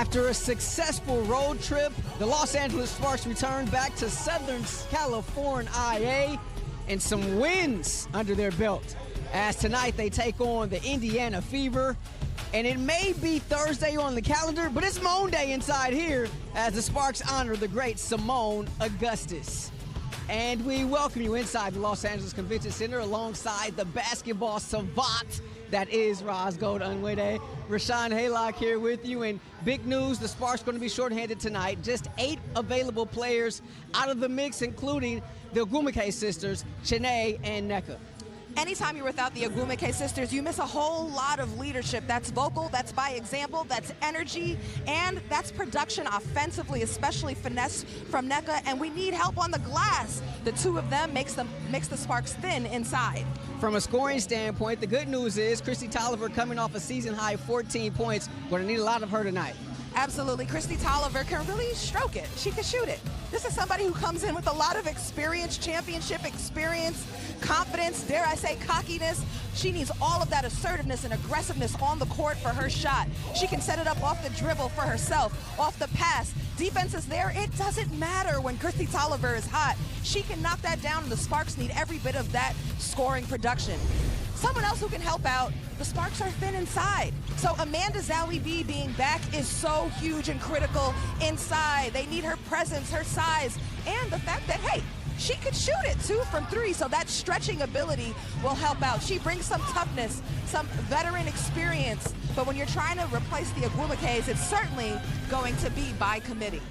After a successful road trip, the Los Angeles Sparks returned back to Southern California IA and some wins under their belt. As tonight they take on the Indiana Fever. And it may be Thursday on the calendar, but it's Moan Day inside here as the Sparks honor the great Simone Augustus. And we welcome you inside the Los Angeles Convention Center alongside the basketball savant that is Roz Gold-Onwude. Rashawn Haylock here with you, and big news, the Sparks going to be shorthanded tonight. Just 8 available players out of the mix, including the Ogwumike sisters, Chiney and Nneka. Anytime you're without the Ogwumike sisters, you miss a whole lot of leadership. That's vocal, that's by example, that's energy, and that's production offensively, especially finesse from Nneka, and we need help on the glass. The two of them makes the Sparks thin inside. From a scoring standpoint, the good news is Kristi Tolliver coming off a season-high 14 points. Going to need a lot of her tonight. Absolutely. Kristi Tolliver can really stroke it. She can shoot it. This is somebody who comes in with a lot of experience, championship experience, confidence, dare I say cockiness. She needs all of that assertiveness and aggressiveness on the court for her shot. She can set it up off the dribble for herself, off the pass. Defense is there. It doesn't matter when Kristi Tolliver is hot. She can knock that down, and the Sparks need every bit of that scoring production. Someone else who can help out, the Sparks are thin inside. So Amanda Zowie B being back is so huge and critical inside. They need her presence, her size, and the fact that, hey, she could shoot it too from 3, so that stretching ability will help out. She brings some toughness, some veteran experience, but when you're trying to replace the Ogwumikes, it's certainly going to be by committee.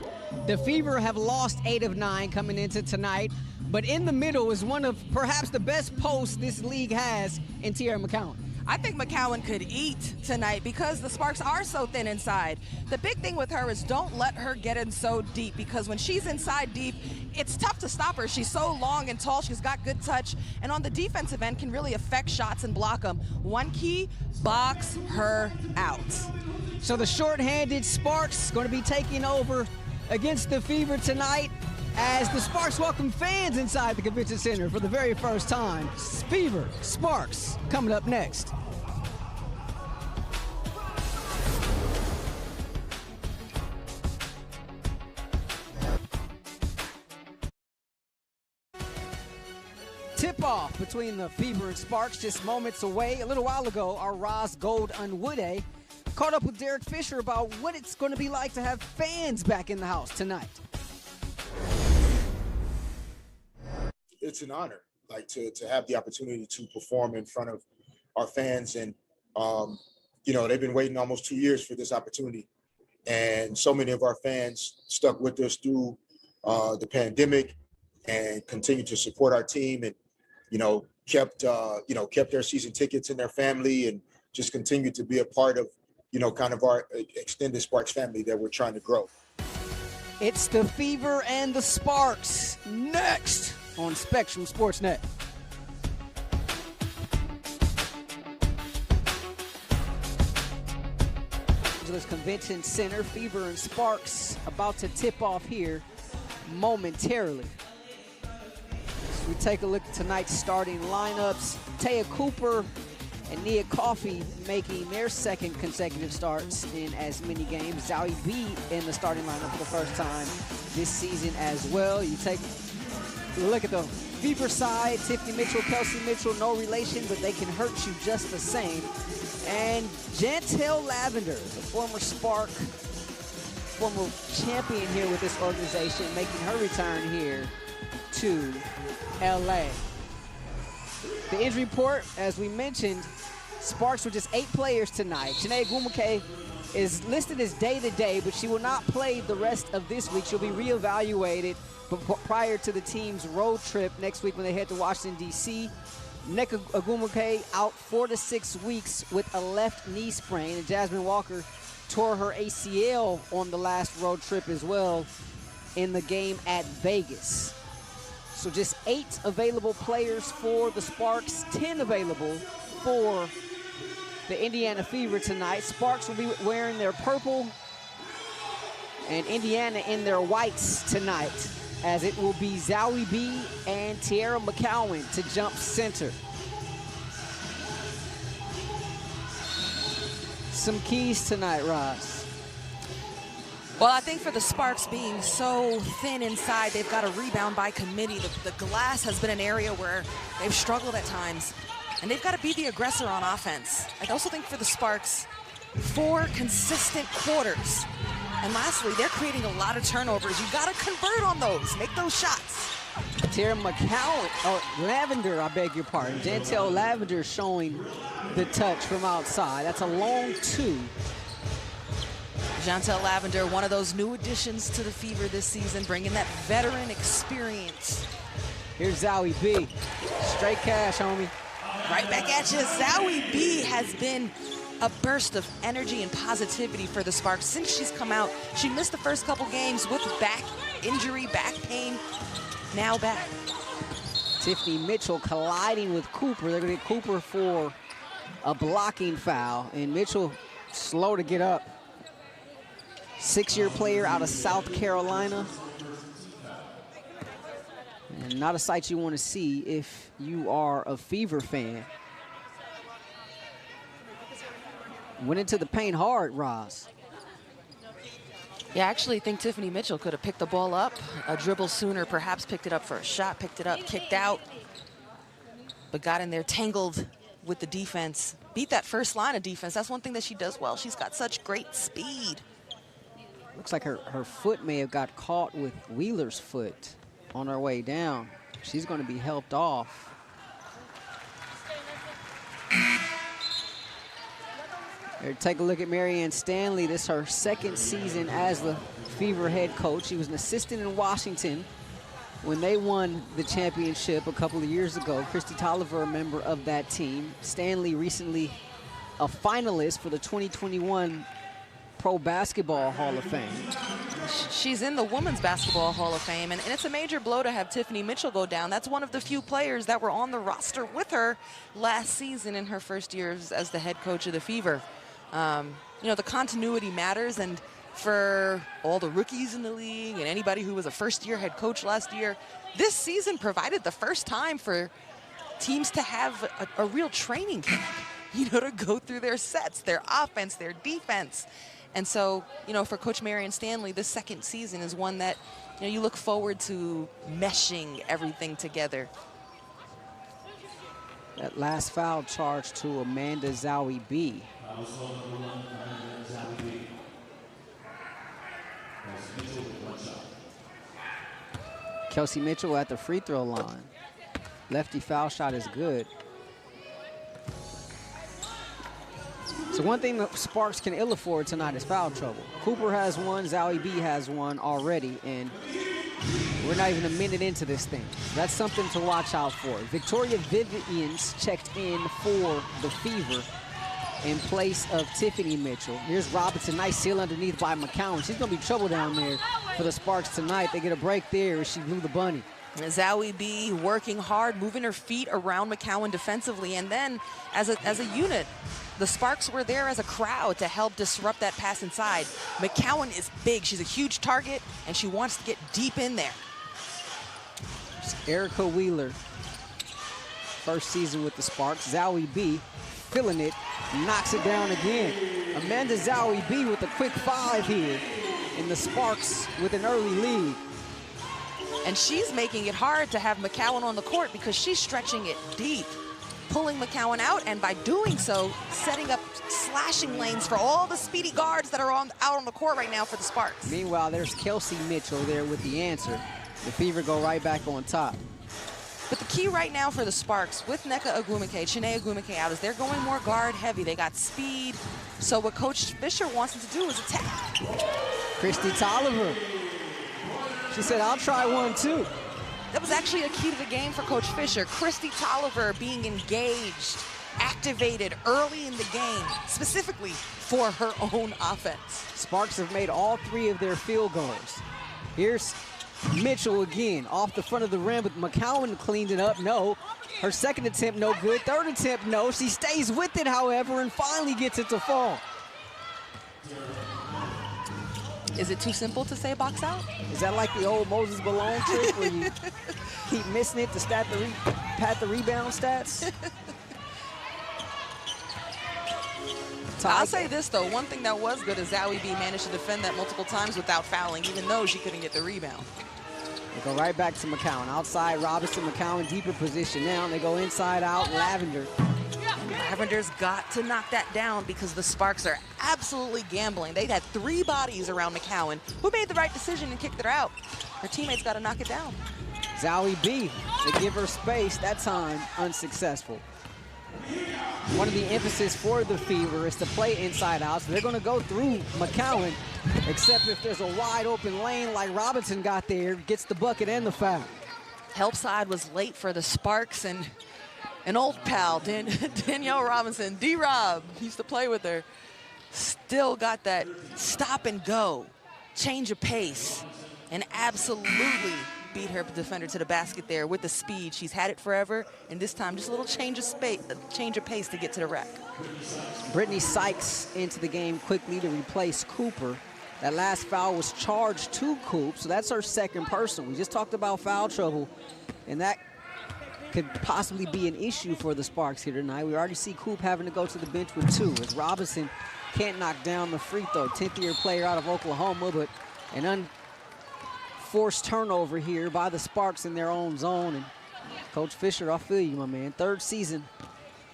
The Fever have lost 8 of 9 coming into tonight, but in the middle is one of perhaps the best posts this league has in Teaira McCowan. I think McCowan could eat tonight because the Sparks are so thin inside. The big thing with her is don't let her get in so deep, because when she's inside deep, it's tough to stop her. She's so long and tall, she's got good touch, and on the defensive end can really affect shots and block them. One key, box her out. So the shorthanded Sparks going to be taking over against the Fever tonight as the Sparks welcome fans inside the Convention Center for the very first time. Fever, Sparks, coming up next. Tip-off between the Fever and Sparks just moments away. A little while ago, our Roz Gold-Onwude caught up with Derek Fisher about what it's going to be like to have fans back in the house tonight. It's an honor, like to have the opportunity to perform in front of our fans. And, you know, they've been waiting almost 2 years for this opportunity. And so many of our fans stuck with us through the pandemic and continue to support our team, and, you know, kept their season tickets in their family, and just continue to be a part of, you know, kind of our extended Sparks family that we're trying to grow. It's the Fever and the Sparks next on Spectrum Sportsnet. Angeles Convention Center, Fever and Sparks about to tip off here momentarily. As we take a look at tonight's starting lineups, Taya Cooper and Nia Coffey making their second consecutive starts in as many games. Zowie B in the starting lineup for the first time this season as well. You take a look at the Fever side, Tiffany Mitchell, Kelsey Mitchell, no relation, but they can hurt you just the same. And Jantel Lavender, the former Spark, former champion here with this organization, making her return here to LA. The injury report, as we mentioned, Sparks were just 8 players tonight. Chiney Ogwumike is listed as day-to-day, but she will not play the rest of this week. She'll be reevaluated prior to the team's road trip next week when they head to Washington, D.C. Nneka Ogwumike out 4 to 6 weeks with a left knee sprain, and Jasmine Walker tore her ACL on the last road trip as well in the game at Vegas. So just 8 available players for the Sparks, 10 available for the Indiana Fever tonight. Sparks will be wearing their purple and Indiana in their whites tonight, as it will be Zowie B and Teaira McCowan to jump center. Some keys tonight, Roz. Well, I think for the Sparks being so thin inside, they've got to rebound by committee. The glass has been an area where they've struggled at times, and they've got to be the aggressor on offense. I also think for the Sparks, 4 consistent quarters. And lastly, they're creating a lot of turnovers. You've got to convert on those, make those shots. Tara McCowan, Lavender, I beg your pardon. Jantel Lavender showing the touch from outside. That's a long 2. Jantel Lavender, one of those new additions to the Fever this season, bringing that veteran experience. Here's Zowie B. Straight cash, homie. Right back at you. Zowie B has been a burst of energy and positivity for the Sparks since she's come out. She missed the first couple games with back injury, back pain, now back. Tiffany Mitchell colliding with Cooper. They're going to get Cooper for a blocking foul, and Mitchell slow to get up. 6-year player out of South Carolina. And not a sight you want to see if you are a Fever fan. Went into the paint hard, Roz. Yeah, I actually think Tiffany Mitchell could have picked the ball up a dribble sooner, perhaps picked it up for a shot, picked it up, kicked out, but got in there tangled with the defense. Beat that first line of defense. That's one thing that she does well. She's got such great speed. Looks like her foot may have got caught with Wheeler's foot on her way down. She's going to be helped off. Here, take a look at Marianne Stanley. This is her 2nd season as the Fever head coach. She was an assistant in Washington when they won the championship a couple of years ago. Christy Tolliver, a member of that team. Stanley recently a finalist for the 2021 Pro Basketball Hall of Fame. She's in the Women's Basketball Hall of Fame, and it's a major blow to have Tiffany Mitchell go down. That's one of the few players that were on the roster with her last season in her first year as the head coach of the Fever. You know, the continuity matters, and for all the rookies in the league and anybody who was a first-year head coach last year, this season provided the first time for teams to have a real training camp, you know, to go through their sets, their offense, their defense. And so, you know, for Coach Marianne Stanley, this 2nd season is one that, you know, you look forward to meshing everything together. That last foul charge to Amanda Zowie B. Kelsey Mitchell at the free throw line. Lefty foul shot is good. So one thing that Sparks can ill afford tonight is foul trouble. Cooper has one, Zowie B has one already, and we're not even a minute into this thing. That's something to watch out for. Victoria Vivians checked in for the Fever in place of Tiffany Mitchell. Here's Robinson, nice seal underneath by McCowan. She's gonna be trouble down there for the Sparks tonight. They get a break there as she blew the bunny. Zowie B working hard, moving her feet around McCowan defensively, and then as a unit, the Sparks were there as a crowd to help disrupt that pass inside. McCowan is big. She's a huge target, and she wants to get deep in there. Erica Wheeler, first season with the Sparks. Zowie B feeling it, knocks it down again. Amanda Zowie B with a quick 5 here, and the Sparks with an early lead. And she's making it hard to have McCowan on the court because she's stretching it deep, pulling McCowan out, and by doing so, setting up slashing lanes for all the speedy guards that are out on the court right now for the Sparks. Meanwhile, there's Kelsey Mitchell there with the answer. The Fever go right back on top. But the key right now for the Sparks with Nneka Ogwumike, Chiney Ogwumike out, is they're going more guard heavy. They got speed. So what Coach Fisher wants them to do is attack. Christy Tolliver. She said, I'll try one too. That was actually a key to the game for Coach Fisher. Christy Tolliver being engaged, activated early in the game, specifically for her own offense. Sparks have made all 3 of their field goals. Here's Mitchell again, off the front of the rim, but McCowan cleaned it up. No. Her 2nd attempt, no good. 3rd attempt, no. She stays with it, however, and finally gets it to fall. Is it too simple to say box out? Is that like the old Moses Malone trick where you keep missing it to pat the rebound stats? I'll say this, though. One thing that was good is WNBA managed to defend that multiple times without fouling, even though she couldn't get the rebound. They go right back to McCowan. Outside, Robinson, McCowan, deeper position now. They go inside out, Lavender. Lavender's got to knock that down because the Sparks are absolutely gambling. They had 3 bodies around McCowan, who made the right decision and kicked it out. Her teammates got to knock it down. Zowie B, they give her space. That time, unsuccessful. One of the emphasis for the Fever is to play inside out, so they're going to go through McCowan, except if there's a wide open lane like Robinson got there, gets the bucket and the foul. Help side was late for the Sparks, and an old pal, Danielle Robinson, D-Rob, used to play with her, still got that stop and go, change of pace, and absolutely beat her defender to the basket there with the speed. She's had it forever, and this time just a little change of pace to get to the rack. Brittany Sykes into the game quickly to replace Cooper. That last foul was charged to Coop, so that's her second person. We just talked about foul trouble, and that could possibly be an issue for the Sparks here tonight. We already see Coop having to go to the bench with 2 as Robinson can't knock down the free throw. 10th-year player out of Oklahoma, but an unforced turnover here by the Sparks in their own zone. And Coach Fisher, I feel you, my man. 3rd season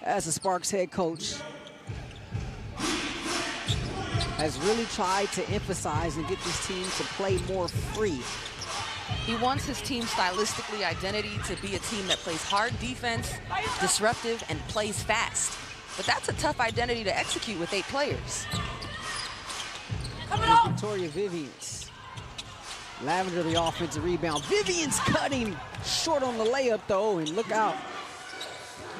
as the Sparks head coach. Has really tried to emphasize and get this team to play more free. He wants his team stylistically identity to be a team that plays hard defense, disruptive, and plays fast. But that's a tough identity to execute with 8 players. Victoria Vivians. Lavender the offensive rebound. Vivians cutting short on the layup though, and look out.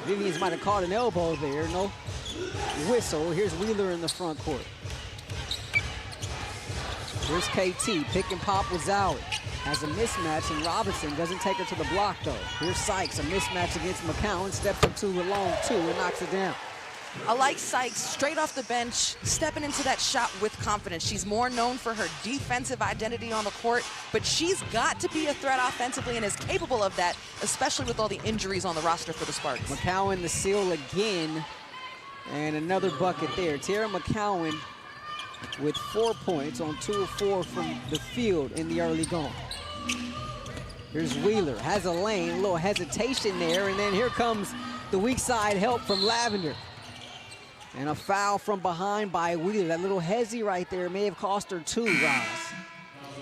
Vivians might have caught an elbow there. No whistle. Here's Wheeler in the front court. Here's KT, pick and pop with Zowie. Has a mismatch, and Robinson doesn't take her to the block, though. Here's Sykes, a mismatch against McCowan. Steps up to a long 2 and knocks it down. I like Sykes straight off the bench, stepping into that shot with confidence. She's more known for her defensive identity on the court, but she's got to be a threat offensively and is capable of that, especially with all the injuries on the roster for the Sparks. McCowan the seal again, and another bucket there. Tara McCowan with 4 points on 2 of 4 from the field in the early going. Here's Wheeler, has a lane, a little hesitation there, and then here comes the weak side help from Lavender. And a foul from behind by Wheeler. That little hezzy right there may have cost her 2, Roz.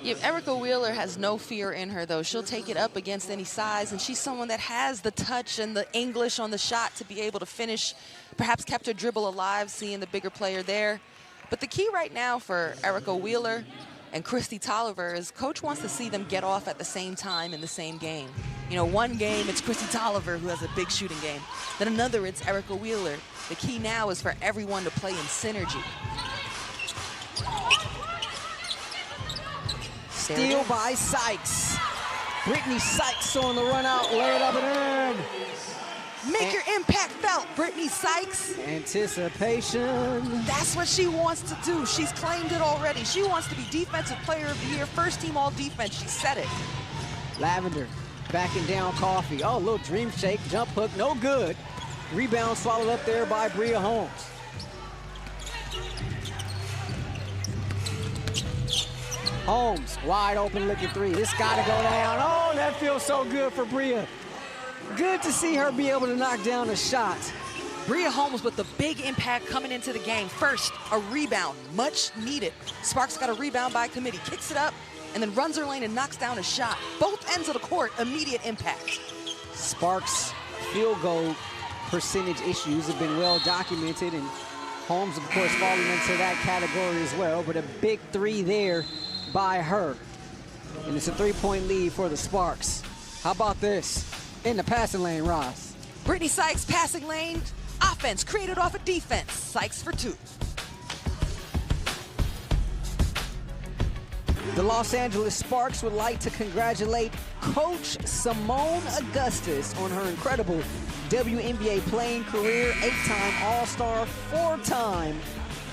Yeah, Erica Wheeler has no fear in her, though. She'll take it up against any size, and she's someone that has the touch and the English on the shot to be able to finish, perhaps kept her dribble alive, seeing the bigger player there. But the key right now for Erica Wheeler and Kristi Tolliver is Coach wants to see them get off at the same time in the same game. You know, one game it's Kristi Tolliver who has a big shooting game. Then another it's Erica Wheeler. The key now is for everyone to play in synergy. Steal by Sykes. Brittany Sykes on the run out, lay it up and in. Make your impact felt, Brittany Sykes. Anticipation. That's what she wants to do. She's claimed it already. She wants to be Defensive Player of the Year, first team all defense. She said it. Lavender backing down Coffee. Oh, a little dream shake, jump hook, no good. Rebound swallowed up there by Bria Holmes. Holmes, wide open, looking 3. This got to go down. Oh, that feels so good for Bria. Good to see her be able to knock down a shot. Bria Holmes with the big impact coming into the game. First, a rebound, much needed. Sparks got a rebound by committee, kicks it up, and then runs her lane and knocks down a shot. Both ends of the court, immediate impact. Sparks field goal percentage issues have been well documented, and Holmes, of course, falling into that category as well, but a big 3 there by her. And it's a 3-point lead for the Sparks. How about this? In the passing lane, Ross. Brittany Sykes, passing lane, offense created off of defense. Sykes for 2. The Los Angeles Sparks would like to congratulate Coach Simone Augustus on her incredible WNBA playing career, 8-time All-Star, 4-time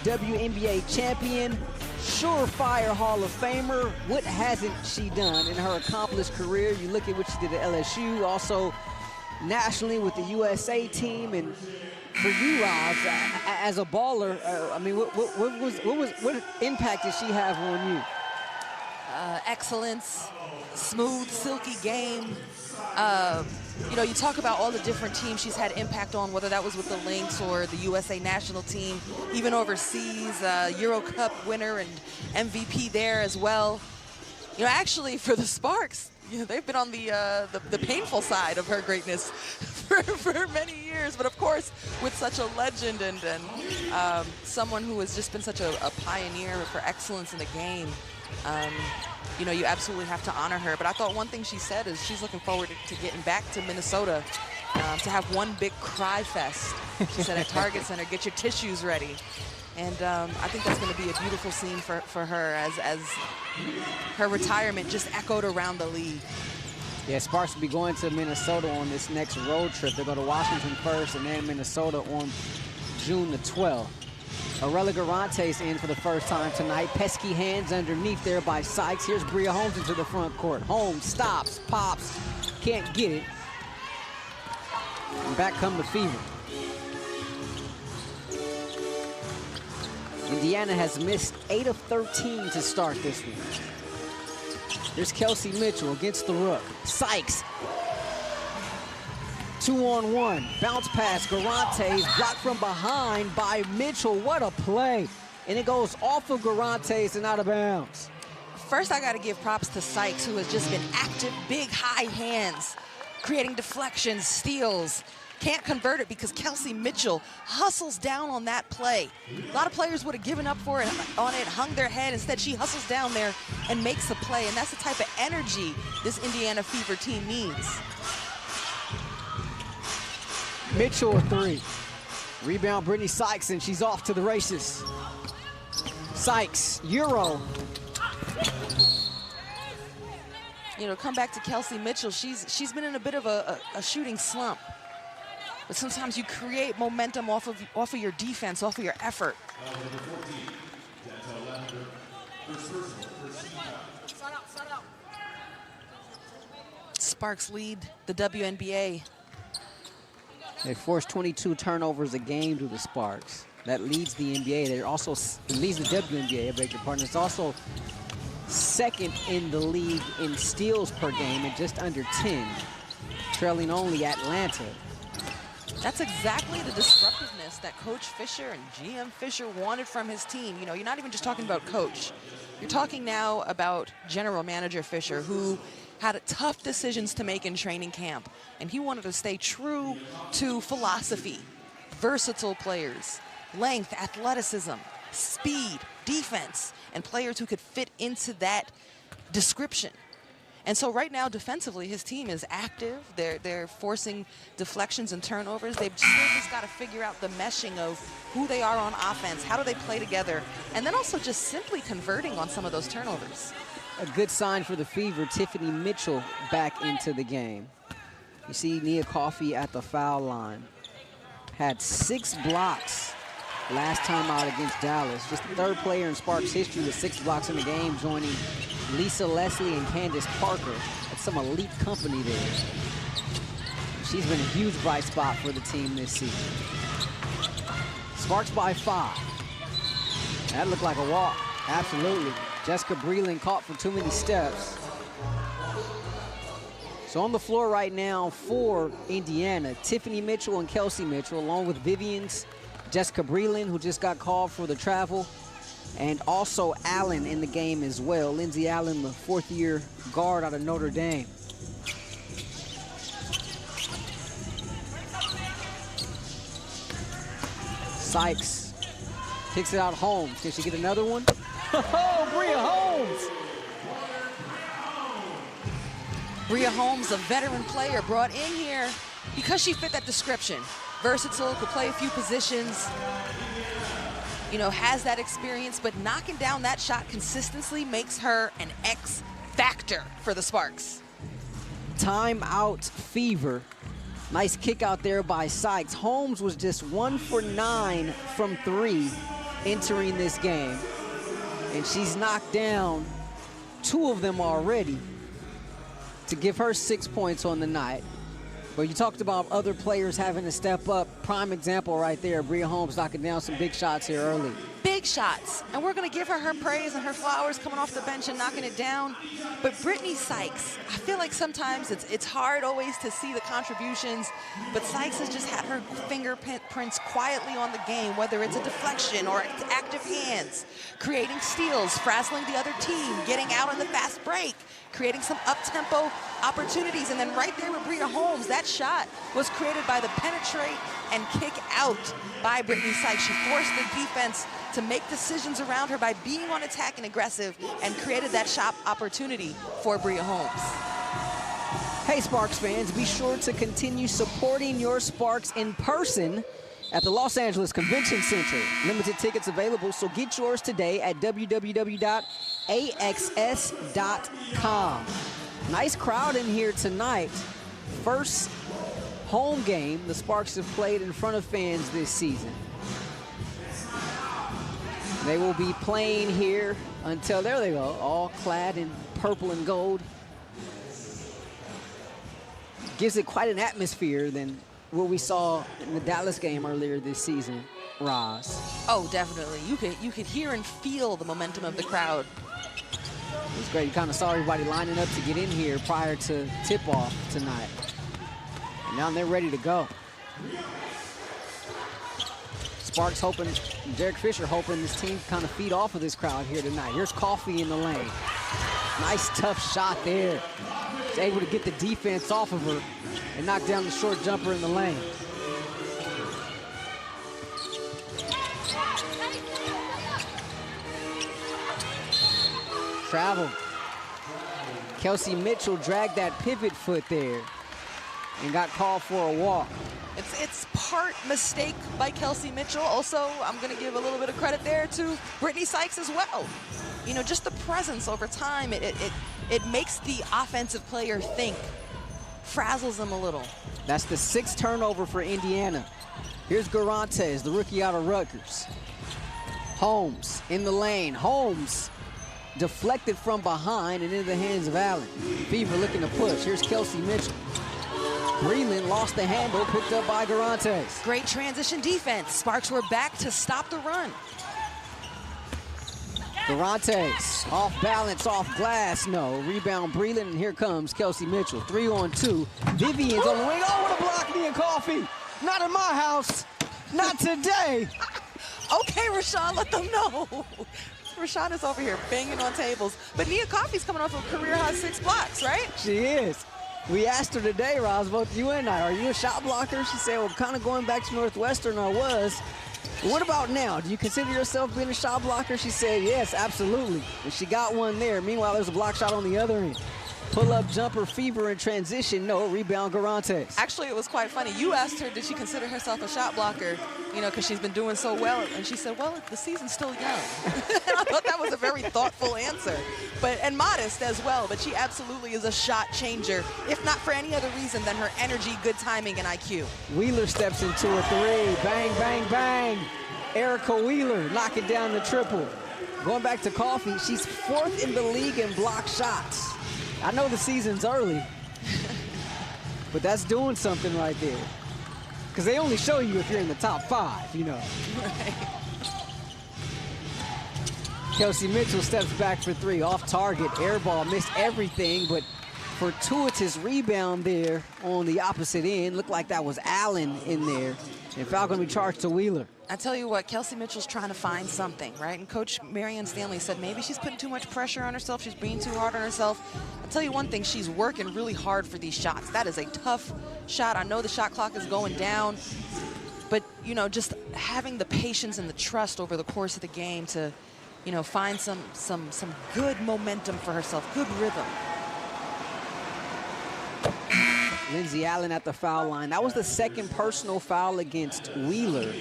WNBA champion, surefire Hall of Famer. What hasn't she done in her accomplished career? You look at what she did at LSU, also nationally with the USA team. And for you, Roz, as a baller, I mean, what impact did she have on you? Excellence, smooth, silky game. You know, you talk about all the different teams she's had impact on, whether that was with the Lynx or the USA national team, even overseas, Euro Cup winner and MVP there as well. You know, actually for the Sparks, you know, they've been on the painful side of her greatness for many years. But of course, with such a legend and someone who has just been such a pioneer for excellence in the game, you know, you absolutely have to honor her. But I thought one thing she said is she's looking forward to getting back to Minnesota to have one big cry fest. She said at Target Center, get your tissues ready. And I think that's going to be a beautiful scene for her as her retirement just echoed around the league. Yeah, Sparks will be going to Minnesota on this next road trip. They go to Washington first and then Minnesota on June the 12th. Arella Garante's in for the first time tonight. Pesky hands underneath there by Sykes. Here's Bria Holmes into the front court. Holmes stops, pops, can't get it. And back come the Fever. Indiana has missed 8 of 13 to start this one. Here's Kelsey Mitchell against the Rook. Sykes. 2-on-1. Bounce pass. Garante's blocked from behind by Mitchell. What a play. And it goes off of Garante's and out of bounds. First, I got to give props to Sykes, who has just been active, big, high hands, creating deflections, steals. Can't convert it because Kelsey Mitchell hustles down on that play. A lot of players would have given up on it, hung their head. Instead, she hustles down there and makes a play. And that's the type of energy this Indiana Fever team needs. Mitchell a three. Rebound Brittany Sykes, and she's off to the races. Sykes, Euro. You know, come back to Kelsey Mitchell. She's been in a bit of a shooting slump. But sometimes you create momentum off of your defense, off of your effort. Sparks lead the WNBA. They force 22 turnovers a game to the Sparks. That leads the NBA. They're also leads the WNBA, I beg your pardon. It's also second in the league in steals per game at just under 10, trailing only Atlanta. That's exactly the disruptiveness that Coach Fisher and GM Fisher wanted from his team. You know, you're not even just talking about coach. You're talking now about General Manager Fisher, who had tough decisions to make in training camp. And he wanted to stay true to philosophy. Versatile players, length, athleticism, speed, defense, and players who could fit into that description. And so right now, defensively, his team is active. They're forcing deflections and turnovers. They've still just got to figure out the meshing of who they are on offense, how do they play together, and then also just simply converting on some of those turnovers. A good sign for the Fever, Tiffany Mitchell back into the game. You see Nia Coffey at the foul line. Had 6 blocks last time out against Dallas. Just the third player in Sparks history with 6 blocks in the game, joining Lisa Leslie and Candace Parker. That's some elite company there. She's been a huge bright spot for the team this season. Sparks by 5. That looked like a walk, absolutely. Jessica Breland caught for too many steps. So on the floor right now for Indiana, Tiffany Mitchell and Kelsey Mitchell, along with Vivian's Jessica Breland, who just got called for the travel, and also Allen in the game as well. Lindsay Allen, the 4th-year guard out of Notre Dame. Sykes kicks it out Holmes. Can she get another one? Oh, Bria Holmes! Bria Holmes, a veteran player brought in here because she fit that description. Versatile, could play a few positions, you know, has that experience, but knocking down that shot consistently makes her an X factor for the Sparks. Timeout Fever. Nice kick out there by Sykes. Holmes was just 1 for 9 from 3 entering this game. And she's knocked down 2 of them already to give her 6 points on the night. Well, you talked about other players having to step up. Prime example right there, Bria Holmes knocking down some big shots here early. Big shots, and we're going to give her her praise and her flowers coming off the bench and knocking it down. But Brittany Sykes, I feel like sometimes it's hard always to see the contributions, but Sykes has just had her fingerprints quietly on the game, whether it's a deflection or active hands, creating steals, frazzling the other team, getting out on the fast break, creating some up-tempo opportunities. And then right there with Bria Holmes, that shot was created by the penetrate and kick out by Brittany Sykes. She forced the defense to make decisions around her by being on attack and aggressive, and created that shot opportunity for Bria Holmes. Hey, Sparks fans, be sure to continue supporting your Sparks in person at the Los Angeles Convention Center. Limited tickets available, so get yours today at www.axs.com. Nice crowd in here tonight. First home game the Sparks have played in front of fans this season. They will be playing here until, there they go, all clad in purple and gold. Gives it quite an atmosphere than what we saw in the Dallas game earlier this season, Roz. Oh, definitely. You could hear and feel the momentum of the crowd. It was great. You kind of saw everybody lining up to get in here prior to tip-off tonight. And now they're ready to go. Sparks hoping, Derek Fisher hoping this team kind of feed off of this crowd here tonight. Here's Coffey in the lane. Nice tough shot there. He's able to get the defense off of her and knock down the short jumper in the lane. Travel. Kelsey Mitchell dragged that pivot foot there and got called for a walk. It's part mistake by Kelsey Mitchell. Also, I'm going to give a little bit of credit there to Brittany Sykes as well. You know, just the presence over time, it makes the offensive player think, frazzles them a little. That's the 6th turnover for Indiana. Here's Garantes, the rookie out of Rutgers. Holmes in the lane. Holmes deflected from behind and into the hands of Allen. Fever looking to push. Here's Kelsey Mitchell. Breland lost the handle, picked up by Garantes. Great transition defense. Sparks were back to stop the run. Garantes off balance, off glass, no. Rebound Breland, and here comes Kelsey Mitchell. 3-on-2. Vivian's on the wing. Oh, what a block, Nia Coffey. Not in my house. Not today. Okay, Rashawn, let them know. Rashawn is over here banging on tables. But Nia Coffey's coming off a career-high 6 blocks, right? She is. We asked her today, Roz, both you and I, are you a shot blocker? She said, well, kind of going back to Northwestern, I was. But what about now? Do you consider yourself being a shot blocker? She said, yes, absolutely. And she got one there. Meanwhile, there's a block shot on the other end. Pull-up jumper, Fever in transition. No, rebound, Garantes. Actually, it was quite funny. You asked her, did she consider herself a shot blocker, you know, because she's been doing so well. And she said, well, the season's still young. And I thought that was a very thoughtful answer. And modest as well. But she absolutely is a shot changer, if not for any other reason than her energy, good timing, and IQ. Wheeler steps into a 3. Bang, bang, bang. Erica Wheeler knocking down the triple. Going back to Coffey, she's 4th in the league in block shots. I know the season's early, but that's doing something right there. Because they only show you if you're in the top 5, you know. Right. Kelsey Mitchell steps back for 3, off target, air ball, missed everything, but fortuitous rebound there on the opposite end. Looked like that was Allen in there, and foul going to be charged to Wheeler. I tell you what, Kelsey Mitchell's trying to find something, right? And Coach Marianne Stanley said maybe she's putting too much pressure on herself. She's being too hard on herself. I'll tell you one thing, she's working really hard for these shots. That is a tough shot. I know the shot clock is going down, but, you know, just having the patience and the trust over the course of the game to, you know, find some good momentum for herself, good rhythm. Lindsey Allen at the foul line. That was the 2nd personal foul against Wheeler.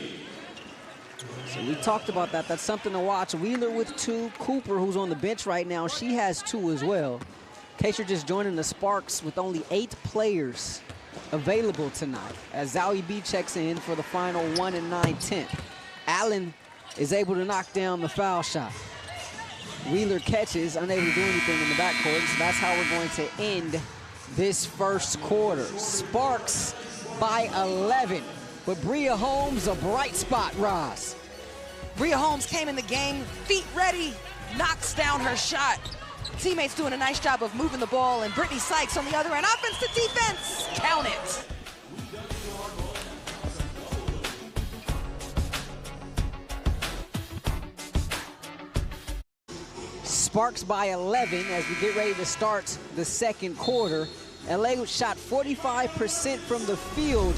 So we talked about that. That's something to watch. Wheeler with 2. Cooper, who's on the bench right now, she has 2 as well. In case you're just joining the Sparks with only 8 players available tonight as Zowie B checks in for the final 1 9/10. Allen is able to knock down the foul shot. Wheeler catches, unable to do anything in the backcourt. So that's how we're going to end this first quarter. Sparks by 11, but Bria Holmes a bright spot, Ross. Bria Holmes came in the game, feet ready, knocks down her shot. Teammates doing a nice job of moving the ball, and Brittany Sykes on the other end, offense to defense, count it. Sparks by 11 as we get ready to start the second quarter. LA shot 45% from the field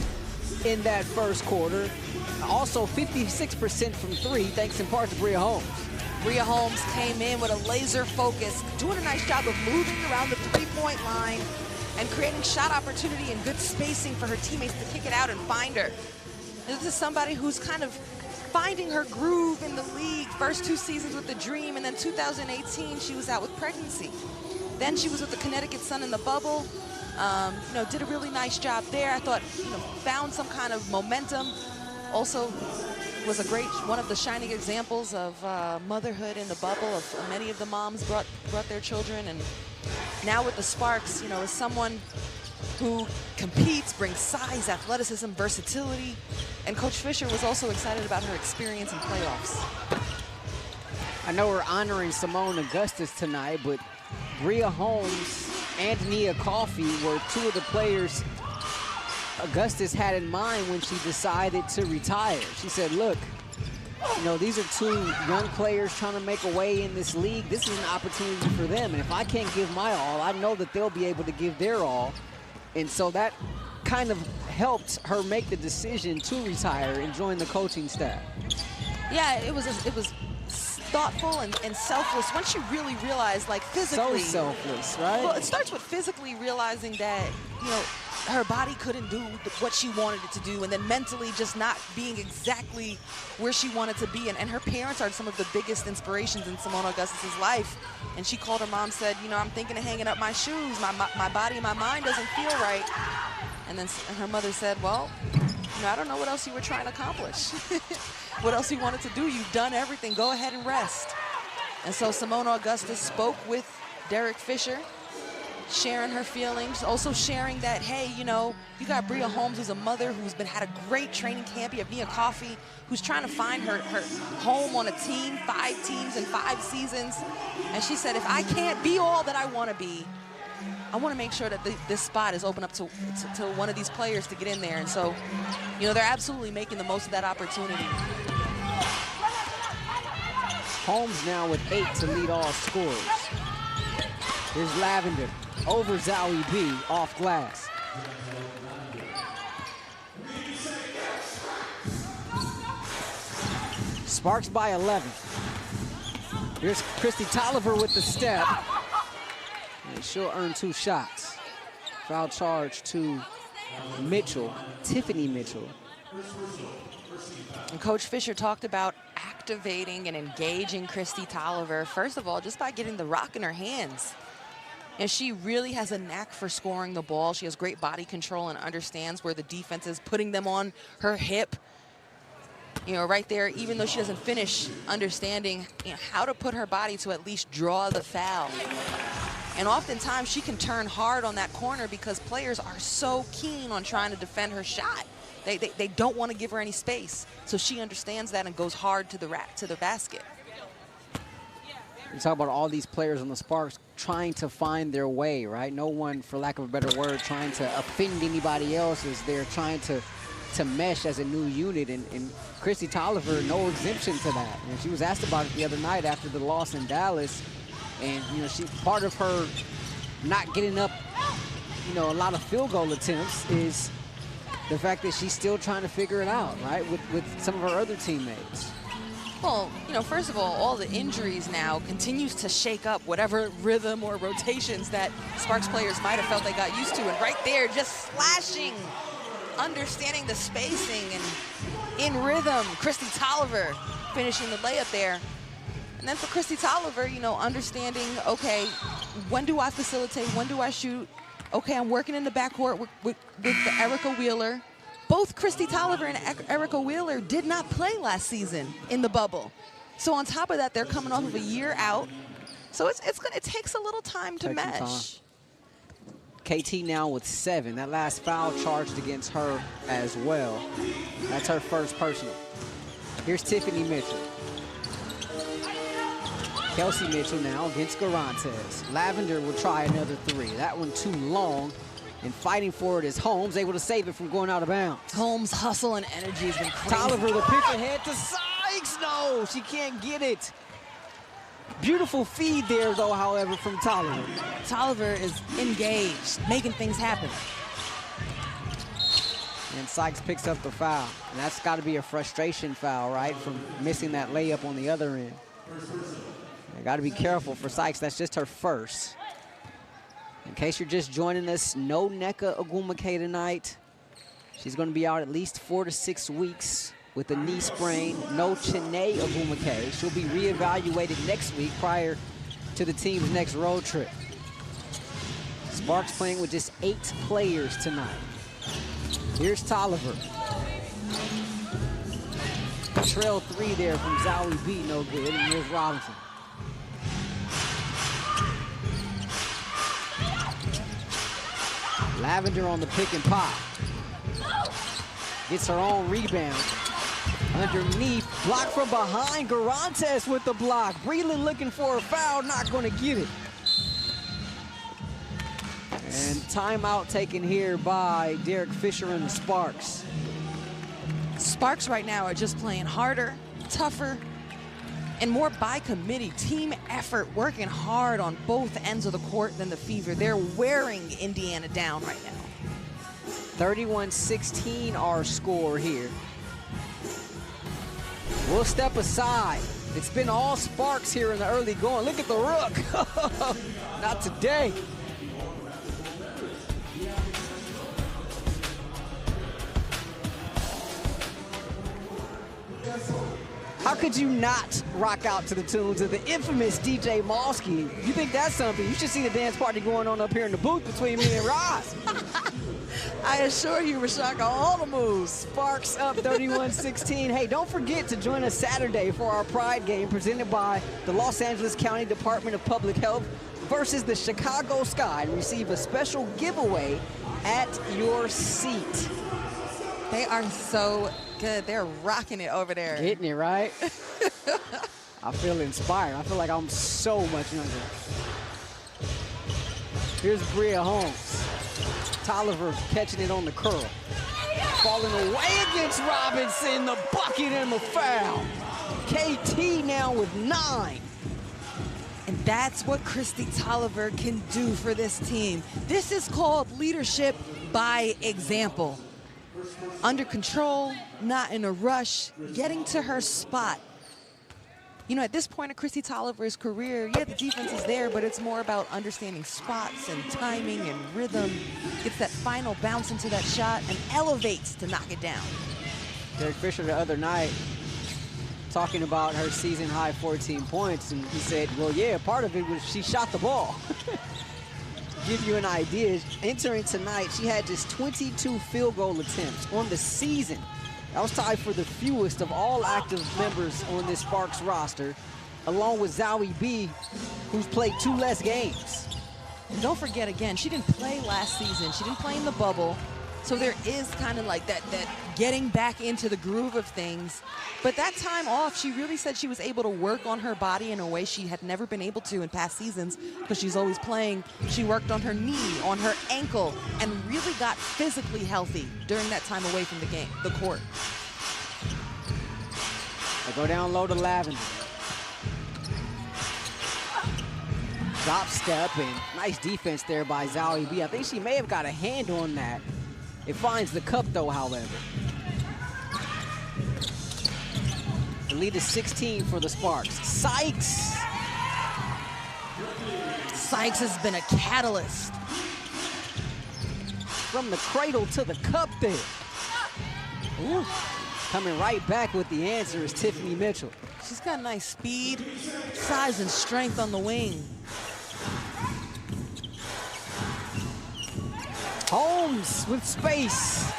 in that first quarter. Also 56% from three, thanks in part to Bria Holmes. Bria Holmes came in with a laser focus, doing a nice job of moving around the three-point line and creating shot opportunity and good spacing for her teammates to kick it out and find her. This is somebody who's kind of finding her groove in the league. First 2 seasons with the Dream, and then 2018 she was out with pregnancy. Then she was with the Connecticut Sun in the bubble. Did a really nice job there. I thought, found some kind of momentum. Also was a great, one of the shining examples of motherhood in the bubble. Of many of the moms brought their children, and now with the Sparks, is someone who competes, brings size, athleticism, versatility, and Coach Fisher was also excited about her experience in playoffs. I know we're honoring Simone Augustus tonight, but Bria Holmes and Nia Coffey were two of the players Augustus had in mind when she decided to retire. She said, look, these are two young players trying to make a way in this league. This is an opportunity for them, and if I can't give my all, I know that they'll be able to give their all. And so that kind of helped her make the decision to retire and join the coaching staff. Yeah, it was thoughtful and selfless once you really realized, like, physically. So selfless, right? Well, it starts with physically realizing that, her body couldn't do what she wanted it to do, and then mentally just not being exactly where she wanted to be. And her parents are some of the biggest inspirations in Simone Augustus' life. And she called her mom, said, I'm thinking of hanging up my shoes. My body and my mind doesn't feel right. And then her mother said, well, I don't know what else you were trying to accomplish. What else you wanted to do? You've done everything. Go ahead and rest. And so Simone Augustus spoke with Derek Fisher, sharing her feelings, also sharing that, hey, you got Bria Holmes, who's a mother who's had a great training camp. You have Nia Coffey, who's trying to find her home on a team, 5 teams in 5 seasons. And she said, if I can't be all that I want to be, I want to make sure that this spot is open up to one of these players to get in there. And so, they're absolutely making the most of that opportunity. Holmes now with 8 to lead all scorers. Here's Lavender over Zowie B off glass. Sparks by 11. Here's Christy Tolliver with the step. And she'll earn 2 shots. Foul charge to Mitchell, Tiffany Mitchell. And Coach Fisher talked about activating and engaging Christy Tolliver, first of all, just by getting the rock in her hands. And she really has a knack for scoring the ball. She has great body control and understands where the defense is, putting them on her hip. Right there, even though she doesn't finish, understanding how to put her body to at least draw the foul. And oftentimes she can turn hard on that corner because players are so keen on trying to defend her shot. They don't want to give her any space. So she understands that and goes hard to the basket. You talk about all these players on the Sparks trying to find their way, right? No one, for lack of a better word, trying to offend anybody else. Is they're trying to mesh as a new unit. And Christy Tolliver, no exemption to that. And she was asked about it the other night after the loss in Dallas. And, she part of her not getting up, a lot of field goal attempts is the fact that she's still trying to figure it out, right, with some of her other teammates. Well, first of all the injuries now continues to shake up whatever rhythm or rotations that Sparks players might have felt they got used to. And right there, just slashing, understanding the spacing and in rhythm. Christy Tolliver finishing the layup there. And then for Christy Tolliver, understanding, okay, when do I facilitate? When do I shoot? Okay, I'm working in the backcourt with Erica Wheeler. Both Christy Tolliver and Erica Wheeler did not play last season in the bubble. So on top of that, they're coming off of a year out. So it takes a little time to mesh. KT now with 7. That last foul charged against her as well. That's her first personal. Here's Tiffany Mitchell. Kelsey Mitchell now against Garantes. Lavender will try another 3. That one too long. And fighting for it is Holmes, able to save it from going out of bounds. Holmes' hustle and energy has been crazy. Tolliver, the pitch ahead to Sykes. No, she can't get it. Beautiful feed there, though, however, from Tolliver. Tolliver is engaged, making things happen. And Sykes picks up the foul. And that's got to be a frustration foul, right, from missing that layup on the other end. You got to be careful for Sykes. That's just her first. In case you're just joining us, no Nneka Ogwumike tonight. She's going to be out at least 4 to 6 weeks with a knee sprain. No Chiney Ogwumike. She'll be reevaluated next week prior to the team's next road trip. Sparks playing with just 8 players tonight. Here's Tolliver. Trail 3 there from Zowie B, no good. And here's Robinson. Lavender on the pick and pop. Gets her own rebound. Underneath, block from behind. Garantes with the block. Breland looking for a foul, not going to get it. And timeout taken here by Derek Fisher and the Sparks. Sparks right now are just playing harder, tougher, and more by committee, team effort, working hard on both ends of the court than the Fever. They're wearing Indiana down right now. 31-16 our score here. We'll step aside. It's been all Sparks here in the early going. Look at the rook. Not today. How could you not rock out to the tunes of the infamous DJ Malski? You think that's something? You should see the dance party going on up here in the booth between me and Ross. I assure you, Rashaka, all the moves. Sparks up 31-16. Hey, don't forget to join us Saturday for our Pride game presented by the Los Angeles County Department of Public Health versus the Chicago Sky, and receive a special giveaway at your seat. They are so good. They're rocking it over there. Getting it, right? I feel inspired. I feel like I'm so much younger. Here's Bria Holmes. Tolliver catching it on the curl. Falling away against Robinson, the bucket and the foul. KT now with 9. And that's what Kristi Tolliver can do for this team. This is called leadership by example. Under control, not in a rush, getting to her spot. You know, at this point of Kristi Tolliver's career, yeah, the defense is there, but it's more about understanding spots and timing and rhythm. Gets that final bounce into that shot and elevates to knock it down. Derek Fisher the other night talking about her season high 14 points, and he said, well, yeah, part of it was she shot the ball. To give you an idea, entering tonight, she had just 22 field goal attempts on the season. That was tied for the fewest of all active members on this Sparks roster, along with Zowie B, who's played 2 less games. And don't forget, again, she didn't play last season. She didn't play in the bubble. So there is kind of like that getting back into the groove of things. But that time off, she really said she was able to work on her body in a way she had never been able to in past seasons because she's always playing. She worked on her knee, on her ankle, and really got physically healthy during that time away from the court. They go down low to Lavender. Drop step and nice defense there by Zowie B. I think she may have got a hand on that. It finds the cup though, however. The lead is 16 for the Sparks. Sykes. Sykes has been a catalyst. From the cradle to the cup there. Ooh. Coming right back with the answer is Tiffany Mitchell. She's got nice speed, size, and strength on the wing. Holmes with space.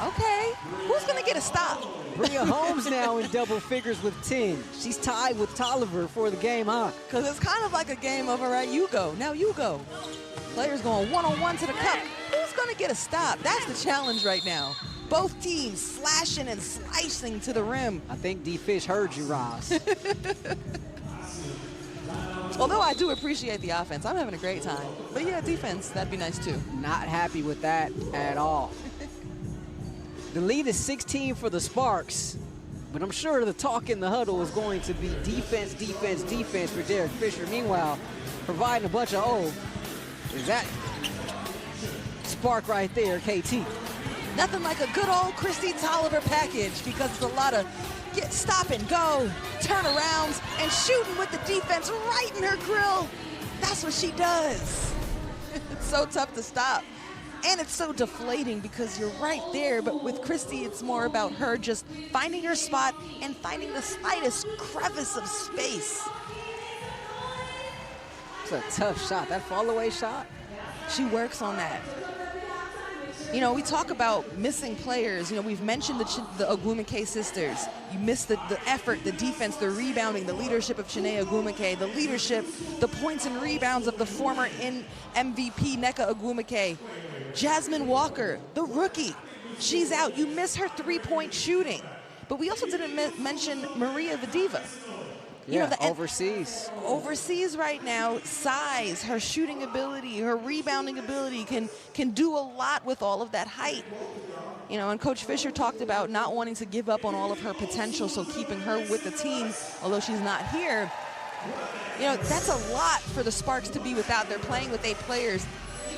Okay, who's gonna get a stop? Bria Holmes now in double figures with 10. She's tied with Tolliver for the game high. Because it's kind of like a game of, all right, you go, now you go. Players going one-on-one to the cup. Who's going to get a stop? That's the challenge right now. Both teams slashing and slicing to the rim. I think D-Fish heard you, Roz. Although I do appreciate the offense. I'm having a great time. But yeah, defense, that'd be nice too. Not happy with that at all. The lead is 16 for the Sparks, but I'm sure the talk in the huddle is going to be defense, defense, defense for Derek Fisher. Meanwhile, providing a bunch of is that spark right there, KT. Nothing like a good old Christy Tolliver package, because it's a lot of stop and go, turnarounds, and shooting with the defense right in her grill. That's what she does. It's so tough to stop. And it's so deflating because you're right there, but with Christy, it's more about her just finding her spot and finding the slightest crevice of space. It's a tough shot. That fall-away shot? She works on that. You know, we talk about missing players. You know, we've mentioned the Ogwumike sisters. You miss the effort, the defense, the rebounding, the leadership of Chiney Ogwumike, the leadership, the points and rebounds of the former MVP Nneka Ogwumike. Jasmine Walker, the rookie, she's out. You miss her three-point shooting. But we also didn't mention Maria Vadiva. Yeah, overseas. Overseas right now, size, her shooting ability, her rebounding ability can do a lot with all of that height. You know, and Coach Fisher talked about not wanting to give up on all of her potential, so keeping her with the team, although she's not here. You know, that's a lot for the Sparks to be without. They're playing with 8 players.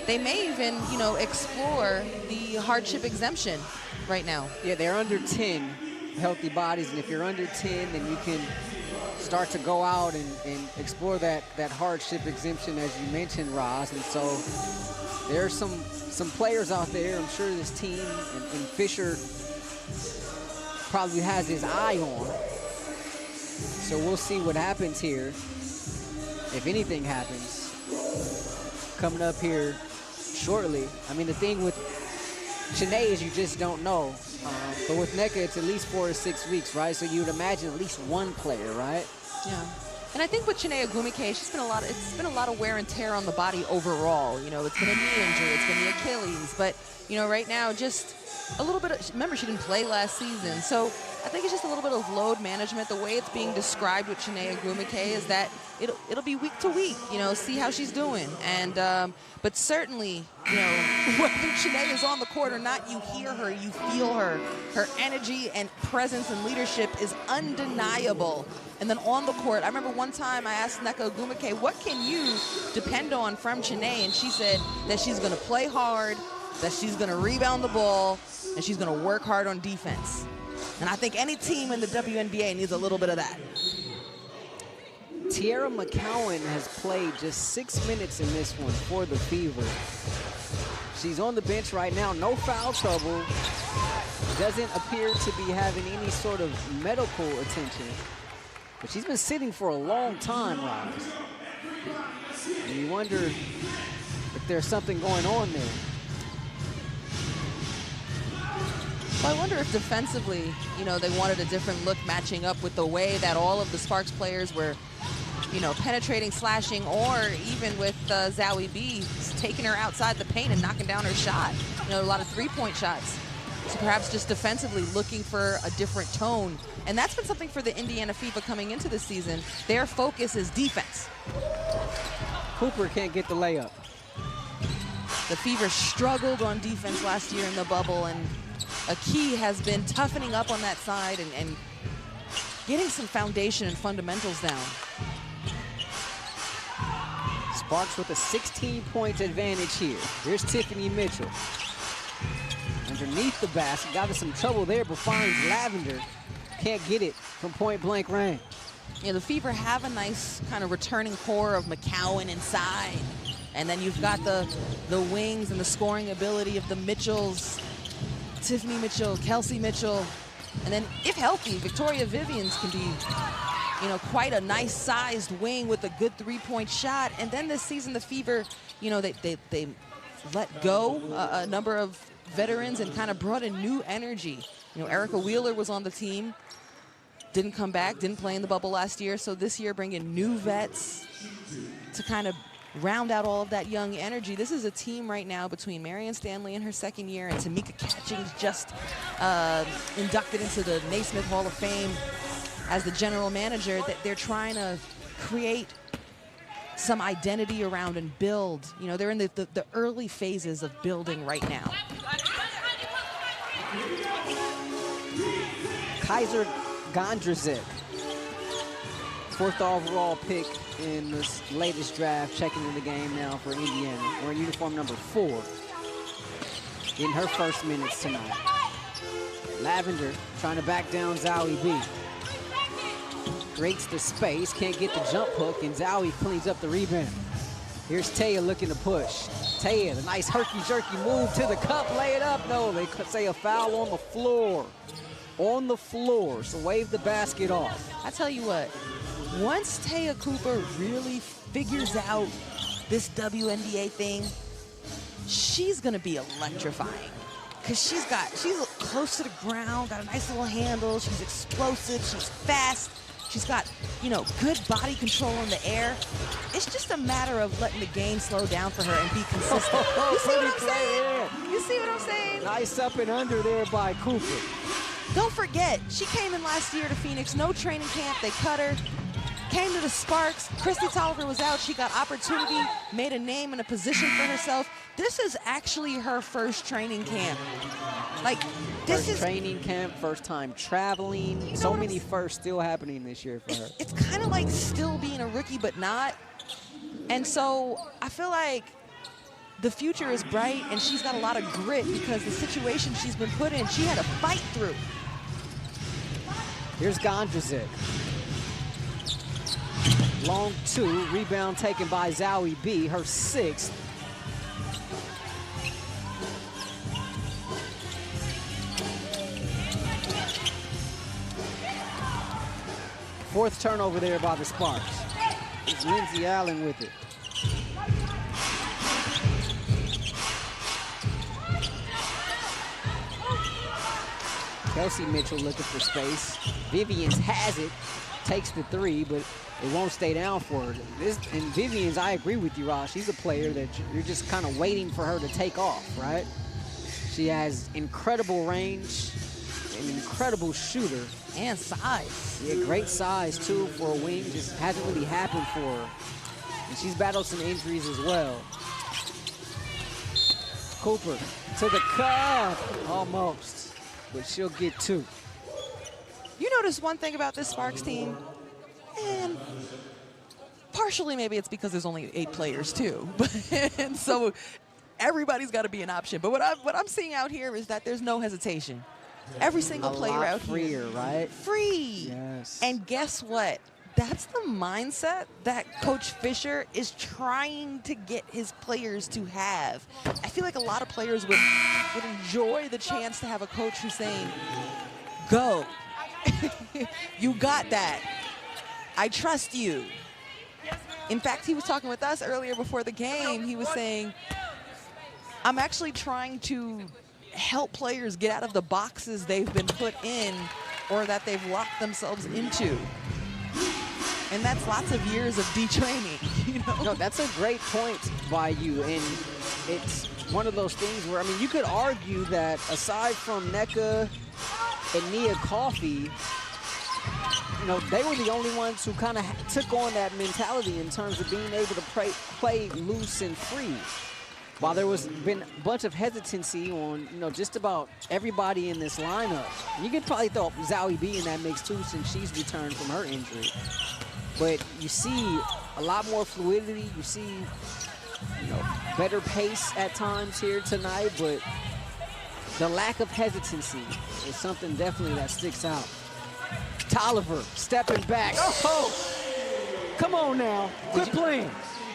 They may even, you know, explore the hardship exemption right now. Yeah, they're under 10 healthy bodies, and if you're under 10, then you can start to go out and explore that hardship exemption, as you mentioned, Roz. And so there are some players out there, I'm sure this team and Fisher probably has his eye on. So we'll see what happens here, if anything happens, coming up here shortly. I mean, the thing with Chiney is you just don't know. But with Nneka, it's at least 4 to 6 weeks, right? So you would imagine at least one player, right? Yeah. And I think with Chiney Ogwumike, it's been a lot of wear and tear on the body overall. You know, it's been a knee injury, it's been the Achilles, but you know, right now just a little bit of, remember she didn't play last season, so I think it's just a little bit of load management. The way it's being described with Chiney Ogwumike is that it'll be week to week, you know, see how she's doing. And but certainly, you know, whether Chiney is on the court or not, you hear her, you feel her. Her energy and presence and leadership is undeniable. And then on the court, I remember one time I asked Nneka Ogwumike, what can you depend on from Chiney? And she said that she's going to play hard, that she's going to rebound the ball, and she's going to work hard on defense. And I think any team in the WNBA needs a little bit of that. Tiara McCowan has played just 6 minutes in this one for the Fever. She's on the bench right now, no foul trouble. Doesn't appear to be having any sort of medical attention. But she's been sitting for a long time, Roz. And you wonder if there's something going on there. Well, I wonder if defensively, you know, they wanted a different look matching up with the way that all of the Sparks players were, you know, penetrating, slashing, or even with Zowie B taking her outside the paint and knocking down her shot. You know, a lot of three-point shots. So perhaps just defensively looking for a different tone. And that's been something for the Indiana Fever coming into the season. Their focus is defense. Cooper can't get the layup. The Fever struggled on defense last year in the bubble, and a key has been toughening up on that side and getting some foundation and fundamentals down. Sparks with a 16-point advantage here. Here's Tiffany Mitchell. Underneath the basket, got in some trouble there, but finds Lavender. Can't get it from point-blank range. Yeah, the Fever have a nice kind of returning core of McCowan inside. And then you've got the wings and the scoring ability of the Mitchells. Tiffany Mitchell, Kelsey Mitchell. And then, if healthy, Victoria Vivians can be, you know, quite a nice-sized wing with a good three-point shot. And then this season, the Fever, you know, they let go a number of veterans and kind of brought in new energy. You know, Erica Wheeler was on the team, didn't come back, didn't play in the bubble last year. So this year, bringing new vets to kind of round out all of that young energy. This is a team right now between Marion Stanley in her second year and Tamika Catchings just inducted into the Naismith Hall of Fame as the general manager, that they're trying to create some identity around and build. You know, they're in the early phases of building right now. Kaiser Gondrazic, 4th overall pick in this latest draft, checking in the game now for Indiana. Wearing uniform number 4. Getting her first minutes tonight. Lavender trying to back down Zowie B. Creates the space, can't get the jump hook, and Zowie cleans up the rebound. Here's Taya looking to push. Taya, the nice herky-jerky move to the cup, lay it up. No, they say a foul on the floor. On the floor, so wave the basket off. I tell you what, once Taya Cooper really figures out this WNBA thing, she's gonna be electrifying. Because she's close to the ground, got a nice little handle, she's explosive, she's fast, she's got, you know, good body control in the air. It's just a matter of letting the game slow down for her and be consistent. You see what I'm saying? You see what I'm saying? Nice up and under there by Cooper. Don't forget, she came in last year to Phoenix, no training camp, they cut her, came to the Sparks. Christy Tolliver was out, she got opportunity, made a name and a position for herself. This is actually her first training camp. Like, this is training camp, first time traveling. You know, so many firsts still happening this year for her. It's kind of like still being a rookie, but not. And so I feel like the future is bright, and she's got a lot of grit because the situation she's been put in, she had to fight through. Here's Gondrazic. Long 2, rebound taken by Zowie B, her 6th. Fourth turnover there by the Sparks. It's Lindsay Allen with it. Kelsey Mitchell looking for space. Vivians has it, takes the 3, but it won't stay down for her. And Vivians, I agree with you, Ross. She's a player that you're just kind of waiting for her to take off, right? She has incredible range, an incredible shooter. And size. Yeah, great size, too, for a wing. Just hasn't really happened for her. And she's battled some injuries as well. Cooper to the cup. Almost. But she'll get 2. You notice one thing about this Sparks team, and partially maybe it's because there's only 8 players too, and so everybody's got to be an option. But what I'm seeing out here is that there's no hesitation. Every single player out freer, here, right? Free. Yes. And guess what? That's the mindset that Coach Fisher is trying to get his players to have. I feel like a lot of players would enjoy the chance to have a coach who's saying, go. You got that. I trust you. In fact, he was talking with us earlier before the game. He was saying, I'm actually trying to help players get out of the boxes they've been put in or that they've locked themselves into. And that's lots of years of detraining, you know? No, that's a great point by you. And it's one of those things where, I mean, you could argue that aside from NECA and Nia Coffey, you know, they were the only ones who kind of took on that mentality in terms of being able to play loose and free. While there was been a bunch of hesitancy on, you know, just about everybody in this lineup. You could probably throw Zowie B in that mix too, since she's returned from her injury. But you see a lot more fluidity. You see, you know, better pace at times here tonight, but the lack of hesitancy is something definitely that sticks out. Tolliver stepping back. Oh, come on now. Quit playing.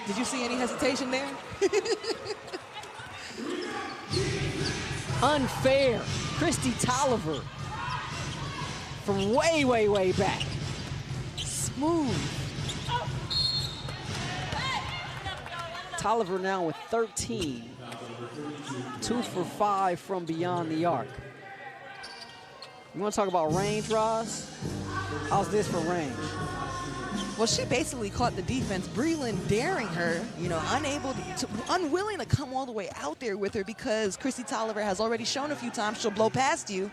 Did you see any hesitation there? Unfair. Christy Tolliver from way, way, way back. Smooth. Tolliver now with 13. 2 for 5 from beyond the arc. You want to talk about range, Ross? How's this for range? Well, she basically caught the defense, Breland daring her, you know, unwilling to come all the way out there with her because Chrissy Tolliver has already shown a few times she'll blow past you.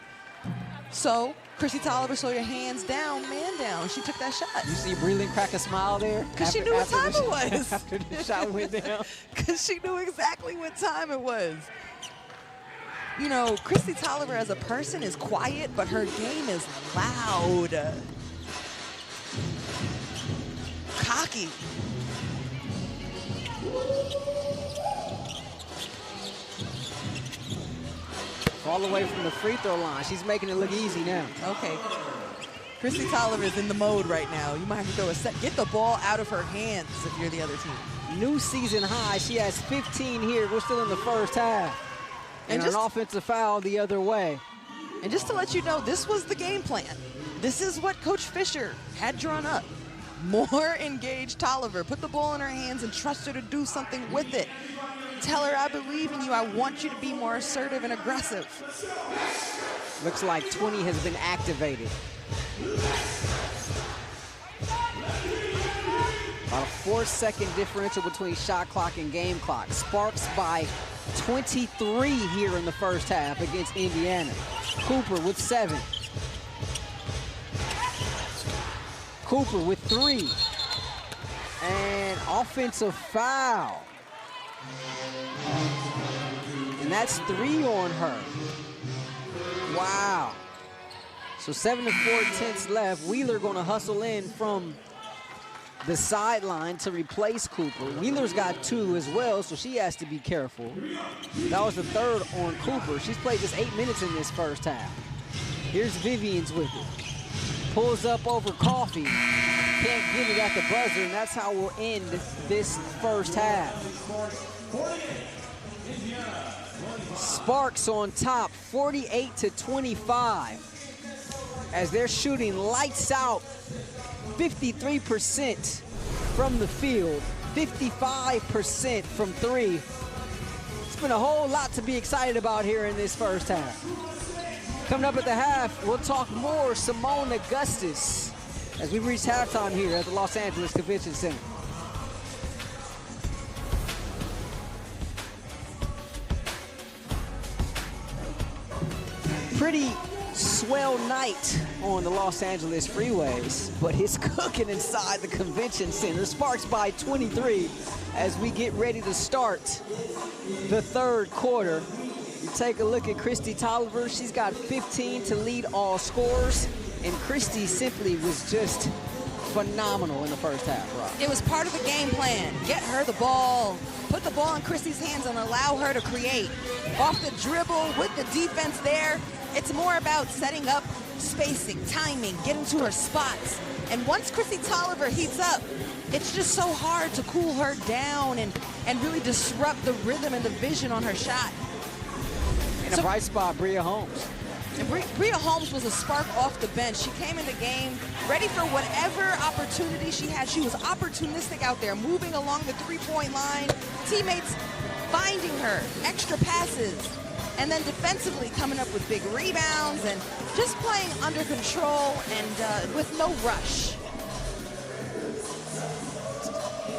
So Chrissy Tolliver saw your hands down, man down. She took that shot. You see Breland crack a smile there? Because she knew what time it was. After the shot went down. Because she knew exactly what time it was. You know, Chrissy Tolliver as a person is quiet, but her game is loud. Cocky. All the way from the free throw line. She's making it look easy now. Okay. Chrissy Tolliver is in the mode right now. You might have to throw a set. Get the ball out of her hands if you're the other team. New season high. She has 15 here. We're still in the first half. And an offensive foul the other way. And just to let you know, this was the game plan. This is what Coach Fisher had drawn up. More engaged Tolliver. Put the ball in her hands and trust her to do something with it. Tell her, I believe in you. I want you to be more assertive and aggressive. Looks like 20 has been activated. About a 4-second differential between shot clock and game clock. Sparks by 23 here in the first half against Indiana. Cooper with 7. Cooper with 3. And offensive foul. And that's 3 on her. Wow. So 7 4/10 left. Wheeler going to hustle in from the sideline to replace Cooper. Wheeler's got 2 as well, so she has to be careful. That was the 3rd on Cooper. She's played just 8 minutes in this first half. Here's Vivians with it. Pulls up over Coffee. Can't get it at the buzzer, and that's how we'll end this first half. Sparks on top, 48-25. As they're shooting lights out, 53% from the field, 55% from 3. It's been a whole lot to be excited about here in this first half. Coming up at the half, we'll talk more Simone Augustus as we reach halftime here at the Los Angeles Convention Center. Pretty swell night on the Los Angeles freeways, but it's cooking inside the convention center. Sparks by 23 as we get ready to start the 3rd quarter. You take a look at Christy Tolliver. She's got 15 to lead all scorers, and Christy simply was just phenomenal in the first half, Rob. It was part of the game plan. Get her the ball, put the ball in Christy's hands and allow her to create. Off the dribble with the defense there, it's more about setting up spacing, timing, getting to her spots. And once Christy Tolliver heats up, it's just so hard to cool her down and really disrupt the rhythm and the vision on her shot. And a bright spot, Bria Holmes. And Bria Holmes was a spark off the bench. She came in the game ready for whatever opportunity she had. She was opportunistic out there, moving along the three-point line, teammates finding her, extra passes, and then defensively coming up with big rebounds and just playing under control and with no rush.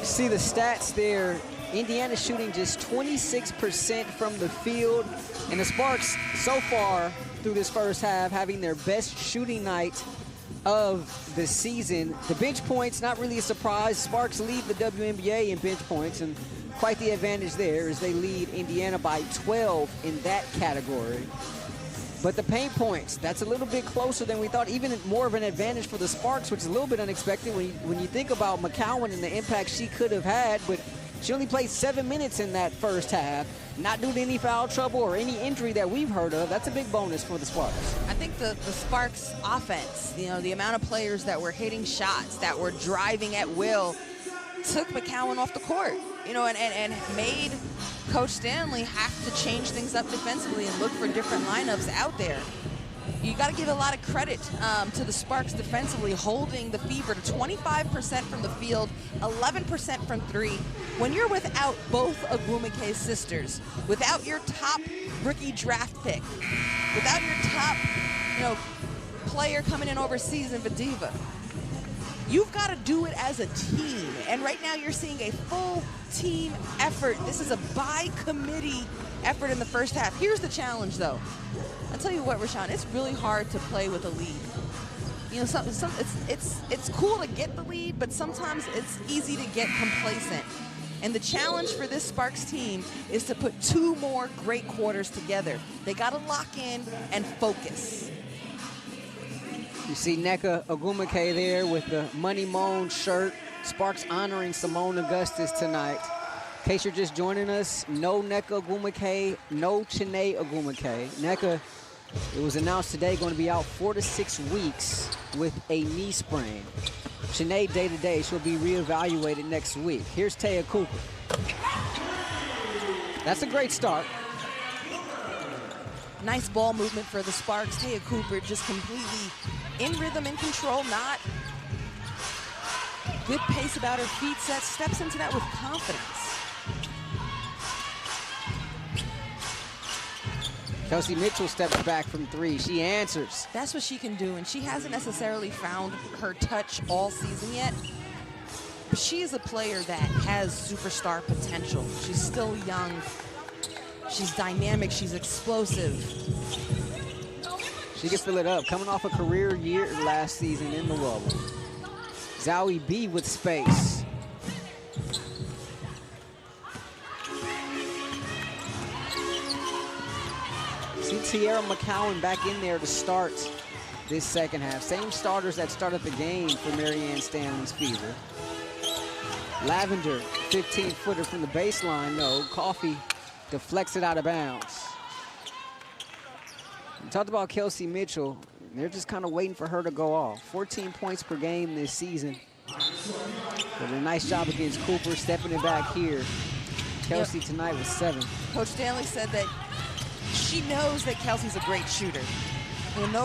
See the stats there. Indiana shooting just 26% from the field, and the Sparks so far through this first half having their best shooting night of the season. The bench points, not really a surprise. Sparks lead the WNBA in bench points, and quite the advantage there as they lead Indiana by 12 in that category. But the paint points, that's a little bit closer than we thought, even more of an advantage for the Sparks, which is a little bit unexpected when you think about McCowan and the impact she could have had, but she only played 7 minutes in that first half, not due to any foul trouble or any injury that we've heard of. That's a big bonus for the Sparks. I think the Sparks offense, you know, the amount of players that were hitting shots, that were driving at will, took McCowan off the court, you know, and made Coach Stanley have to change things up defensively and look for different lineups out there. You got to give a lot of credit to the Sparks defensively, holding the Fever to 25% from the field, 11% from 3. When you're without both Agumike's sisters, without your top rookie draft pick, without your top, you know, player coming in overseas in Vadiva, You've got to do it as a team. And right now you're seeing a full team effort. This is a by-committee effort in the first half. Here's the challenge, though. I'll tell you what, Rashawn, it's really hard to play with a lead. You know, it's cool to get the lead, but sometimes it's easy to get complacent. And the challenge for this Sparks team is to put 2 more great quarters together. They got to lock in and focus. You see Nneka Ogwumike there with the Money Moan shirt. Sparks honoring Simone Augustus tonight. In case you're just joining us, no Nneka Ogwumike, no Chiney Ogwumike. Nneka, it was announced today, going to be out 4 to 6 weeks with a knee sprain. Chiney day-to-day, she'll be reevaluated next week. Here's Taya Cooper. That's a great start. Nice ball movement for the Sparks. Taya Cooper just completely in rhythm, in control, not good pace about her feet set, steps into that with confidence. Kelsey Mitchell steps back from 3. She answers. That's what she can do, and she hasn't necessarily found her touch all season yet. But she is a player that has superstar potential. She's still young. She's dynamic. She's explosive. She can fill it up. Coming off a career year last season in the bubble. Zowie B with space. See Tierra McCowan back in there to start this second half. Same starters that started the game for Marianne Stanley's Fever. Lavender, 15-footer from the baseline. No, Coffee deflects it out of bounds. We talked about Kelsey Mitchell. They're just kind of waiting for her to go off. 14 points per game this season. But a nice job against Cooper, stepping it back here. Kelsey tonight was 7. Coach Stanley said that she knows that Kelsey's a great shooter.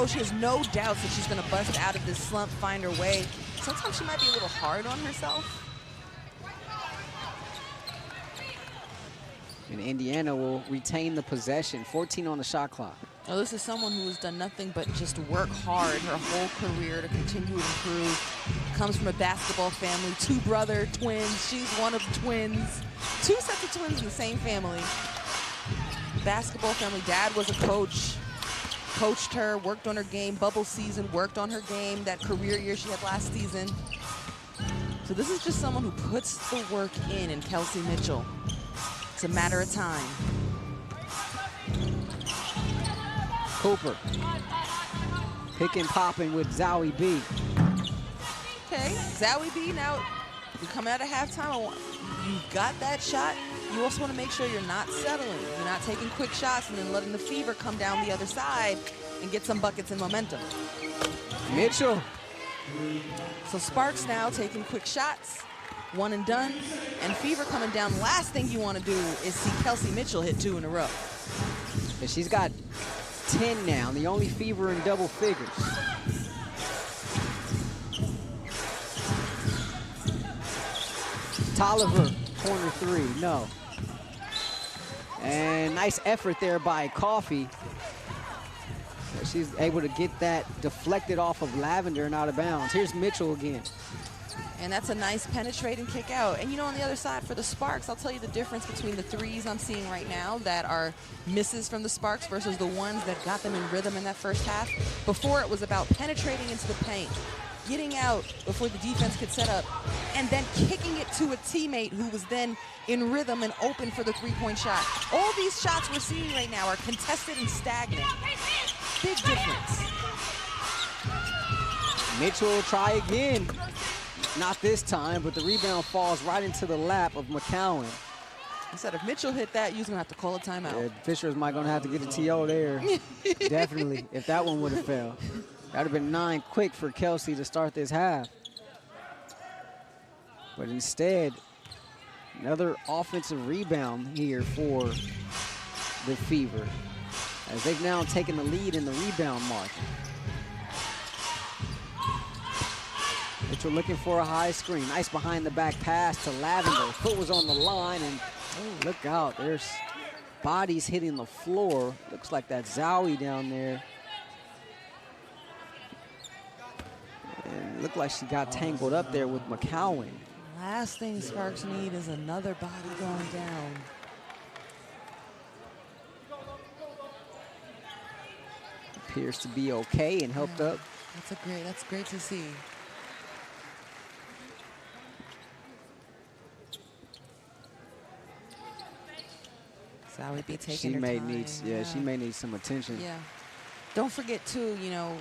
She has no doubts that she's going to bust out of this slump, find her way. Sometimes she might be a little hard on herself. And Indiana will retain the possession. 14 on the shot clock. Oh, this is someone who has done nothing but just work hard her whole career to continue to improve. Comes from a basketball family, 2 brother twins. She's one of the twins. 2 sets of twins in the same family. Basketball family. Dad was a coach. Coached her, worked on her game. Bubble season, worked on her game. That career year she had last season. So this is just someone who puts the work in Kelsey Mitchell. It's a matter of time. Cooper. Pick and popping with Zowie B. Okay, Zowie B, now you come out of halftime, you got that shot. You also want to make sure you're not settling. You're not taking quick shots and then letting the Fever come down the other side and get some buckets and momentum. Mitchell. So Sparks now taking quick shots, 1 and done, and Fever coming down. Last thing you want to do is see Kelsey Mitchell hit 2 in a row. And she's got 10 now, the only Fever in double figures. Tolliver, corner 3, no. And nice effort there by Coffee. She's able to get that deflected off of Lavender and out of bounds. Here's Mitchell again. And that's a nice penetrating kick out. And on the other side for the Sparks, I'll tell you the difference between the 3s I'm seeing right now that are misses from the Sparks versus the ones that got them in rhythm in that first half. Before, it was about penetrating into the paint, getting out before the defense could set up, and then kicking it to a teammate who was then in rhythm and open for the 3-point shot. All these shots we're seeing right now are contested and stagnant. Big difference. Mitchell will try again. Not this time, but the rebound falls right into the lap of McCowan. I said if Mitchell hit that, you're going to have to call a timeout. Yeah, Fisher's might going to have to get a TO there. Definitely, if that one would have fell. That would have been 9 quick for Kelsey to start this half. But instead, another offensive rebound here for the Fever, as they've now taken the lead in the rebound margin. Mitchell looking for a high screen. Nice behind the back pass to Lavender. Foot was on the line, and look out. There's bodies hitting the floor. Looks like that's Zowie down there. And Looked like she got tangled up there with McCowan. Last thing Sparks need is another body going down. Appears to be okay and helped up. That's great to see. Zowie B taking her time. She may need some attention. Yeah. Don't forget too, you know,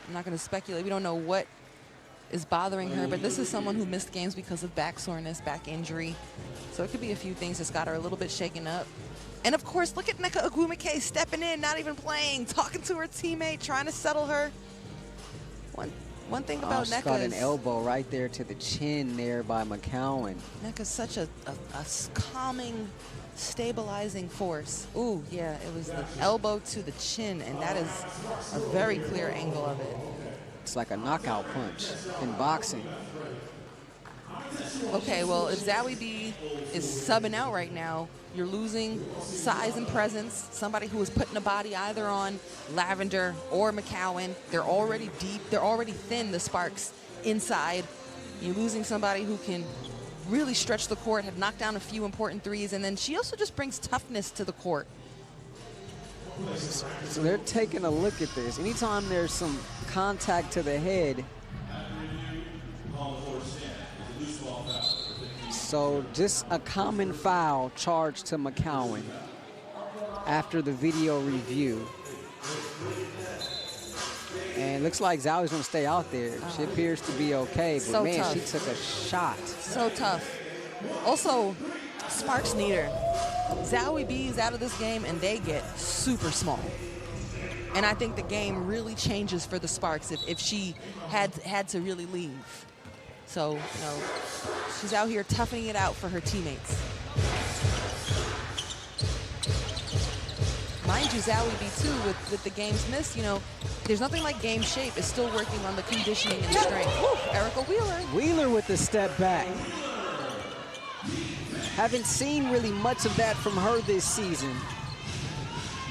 I'm not going to speculate. We don't know what is bothering her, but this is someone who missed games because of back soreness, back injury. So it could be a few things that's got her a little bit shaken up. And of course, look at Nneka Ogwumike stepping in, not even playing, talking to her teammate, trying to settle her. One thing about Nneka got an elbow right there to the chin there by McCowan. Nneka's such a calming, stabilizing force. Ooh, yeah, it was the elbow to the chin, and that is a very clear angle of it. It's like a knockout punch in boxing. Okay, well, if Zowie B is subbing out right now, you're losing size and presence. Somebody who is putting a body either on Lavender or McCowan. They're already deep. They're already thin, the Sparks, inside. You're losing somebody who can really stretch the court, have knocked down a few important threes, and then she also just brings toughness to the court. So they're taking a look at this. Anytime there's some contact to the head, so just a common foul charged to McCowan after the video review. And looks like Zowie's going to stay out there. She appears to be okay, but so man, tough. she took a shot. So tough. Also, Sparks need her. Zowie B is out of this game, and they get super small. And I think the game really changes for the Sparks if she had to really leave. So, you know, she's out here toughening it out for her teammates. Mind you, Zowie B too, with the games missed, you know, there's nothing like game shape. It's still working on the conditioning and strength. Woo, Erica Wheeler. Wheeler with the step back. Haven't seen really much of that from her this season.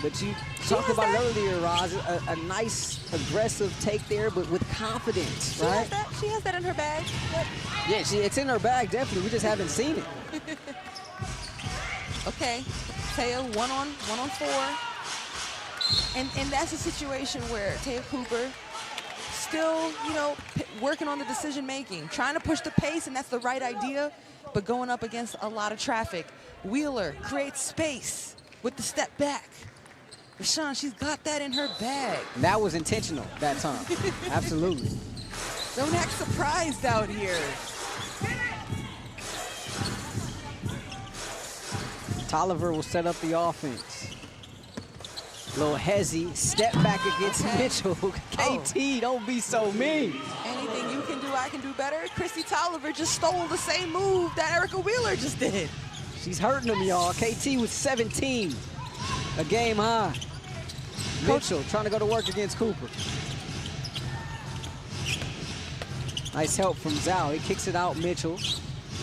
But you talked about earlier, Roz, a nice aggressive take there, but with confidence, right? She has that in her bag. Yeah, it's in her bag, definitely. We just haven't seen it. Okay, Taya one on four. And that's a situation where Taya Cooper still, you know, working on the decision making, trying to push the pace, and that's the right idea, but going up against a lot of traffic. Wheeler creates space with the step back. Rashawn, she's got that in her bag. And that was intentional that time. Absolutely. Don't act surprised out here. Tolliver will set up the offense. Little hezzy, step back against Mitchell. KT, don't be so mean. Anything you can do, I can do better. Christy Tolliver just stole the same move that Erica Wheeler just did. She's hurting them, y'all. KT with 17, a game high. Mitchell trying to go to work against Cooper. Nice help from Zhao. He kicks it out, Mitchell.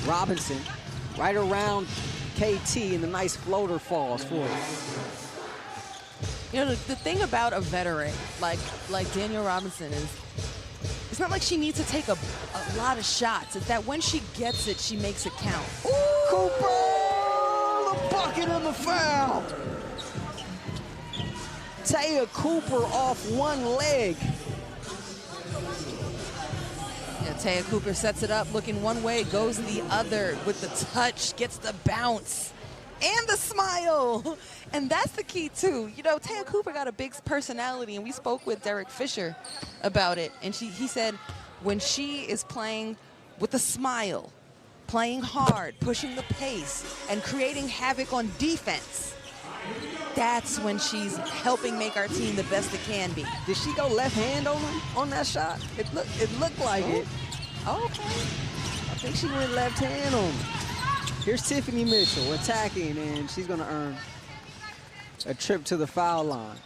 Robinson right around KT, and the nice floater falls for him. You know, the thing about a veteran like Danielle Robinson is, it's not like she needs to take a lot of shots. It's that when she gets it, she makes it count. Ooh, Cooper, the bucket and the foul. Taya Cooper off one leg. Yeah, Taya Cooper sets it up, looking one way, goes the other with the touch, gets the bounce and the smile. And that's the key too. You know, Taya Cooper got a big personality, and we spoke with Derek Fisher about it. And he said when she is playing with a smile, playing hard, pushing the pace, and creating havoc on defense, that's when she's helping make our team the best it can be. Did she go left hand on that shot? It looked like it. Oh, okay. I think she went left hand on it. Here's Tiffany Mitchell attacking, and she's going to earn a trip to the foul line.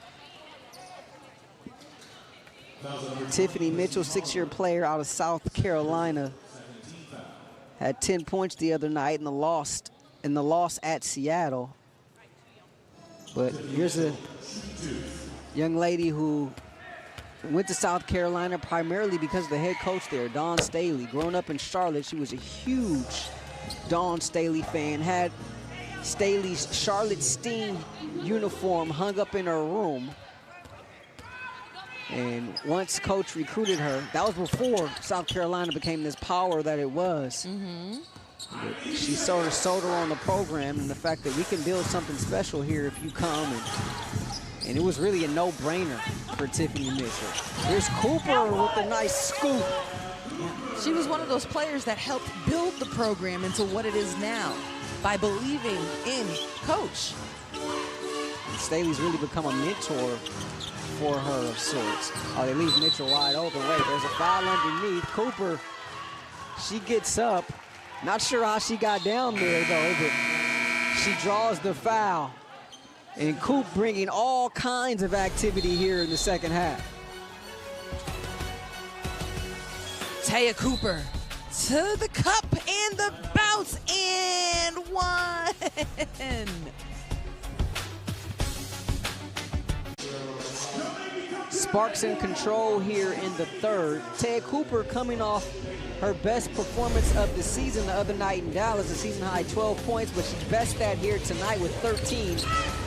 Tiffany Mitchell, 6-year player out of South Carolina, had 10 points the other night in the loss at Seattle. But here's a young lady who Went to South Carolina primarily because of the head coach there, Dawn Staley. Growing up in Charlotte, she was a huge Dawn Staley fan. Had Staley's Charlotte Sting uniform hung up in her room. And once coach recruited her, that was before South Carolina became this power that it was. She sort of sold her on the program and the fact that we can build something special here if you come. And it was really a no-brainer for Tiffany Mitchell. Here's Cooper with a nice scoop. She was one of those players that helped build the program into what it is now by believing in Coach. Staley's really become a mentor for her of sorts. Oh, they leave Mitchell wide open. Wait, there's a foul underneath. Cooper, she gets up. Not sure how she got down there, though, but she draws the foul. And Coop bringing all kinds of activity here in the second half. Taya Cooper to the cup and the bounce and one. Sparks in control here in the third. Taya Cooper coming off her best performance of the season the other night in Dallas, a season high 12 points, but she's best that here tonight with 13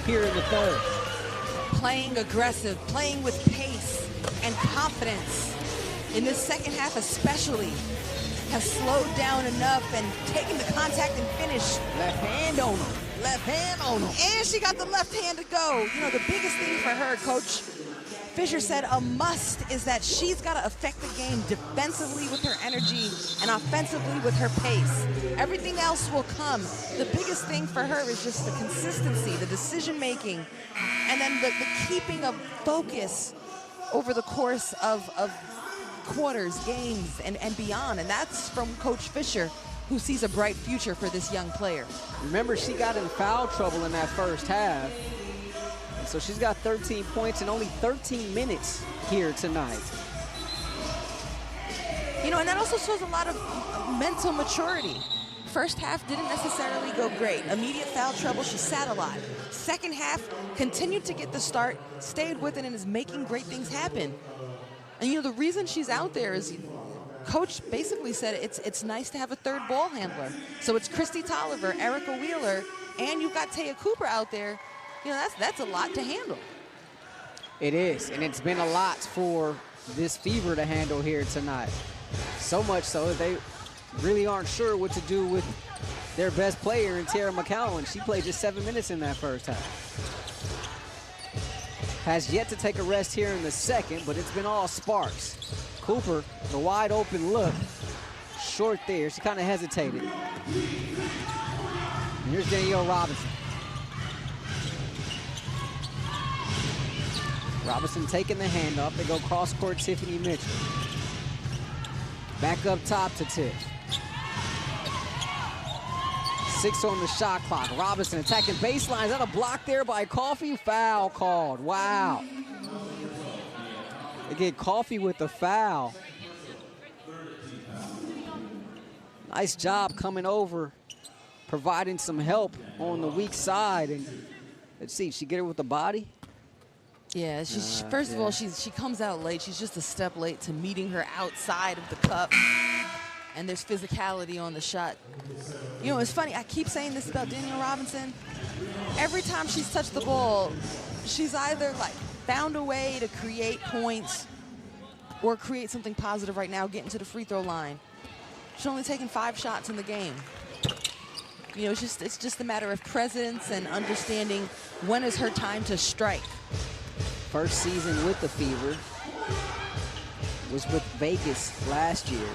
here in the third. Playing aggressive, playing with pace and confidence. In this second half especially, has slowed down enough and taken the contact and finish. Left hand on him. Left hand on him. And she got the left hand to go. You know, the biggest thing for her, Coach Fisher said a must is that she's got to affect the game defensively with her energy and offensively with her pace. Everything else will come. The biggest thing for her is just the consistency, the decision-making, and then the keeping of focus over the course of quarters, games, and beyond. And that's from Coach Fisher, who sees a bright future for this young player. Remember, she got in foul trouble in that first half. So she's got 13 points in only 13 minutes here tonight. You know, and that also shows a lot of mental maturity. First half didn't necessarily go great. Immediate foul trouble, she sat a lot. Second half, continued to get the start, stayed with it, and is making great things happen. And you know, the reason she's out there is Coach basically said it's nice to have a third ball handler. So it's Christy Tolliver, Erica Wheeler, and you've got Taya Cooper out there. You know, that's a lot to handle. It is, and it's been a lot for this Fever to handle here tonight. So much so that they really aren't sure what to do with their best player in Tara McCowan. She played just 7 minutes in that first half. Has yet to take a rest here in the second, but it's been all Sparks. Cooper, the wide open look, short there. She kind of hesitated. And here's Danielle Robinson. Robinson taking the handoff. They go cross-court Tiffany Mitchell. Back up top to Tiff. 6 on the shot clock. Robinson attacking baseline. Is that a block there by Coffey? Foul called. Wow. They get Coffey with the foul. Nice job coming over, providing some help on the weak side. And let's see, she get her with the body? Yeah, first of all, she comes out late. She's just a step late to meeting her outside of the cup. And there's physicality on the shot. You know, it's funny. I keep saying this about Danielle Robinson. Every time she's touched the ball, she's either like found a way to create points or create something positive right now, getting to the free throw line. She's only taken 5 shots in the game. You know, it's just a matter of presence and understanding when is her time to strike. First season with the Fever was with Vegas last year.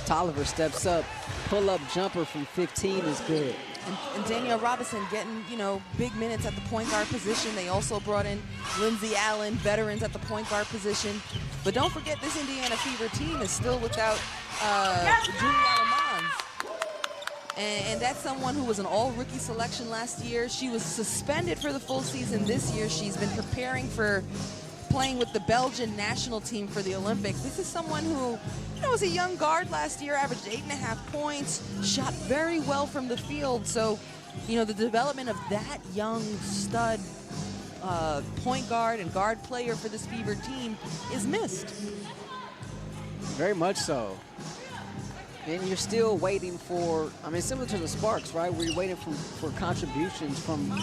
Tolliver steps up, pull-up jumper from 15 is good. And Danielle Robinson getting, you know, big minutes at the point guard position. They also brought in Lindsay Allen, veterans at the point guard position. But don't forget, this Indiana Fever team is still without Julie Alamans. And that's someone who was an all-rookie selection last year. She was suspended for the full season this year. She's been preparing for playing with the Belgian national team for the Olympics. This is someone who, you know, was a young guard last year, averaged 8.5 points, shot very well from the field. So, you know, the development of that young stud point guard and guard player for this Fever team is missed. Very much so. And you're still waiting for, I mean, similar to the Sparks, right? Where you're waiting for contributions from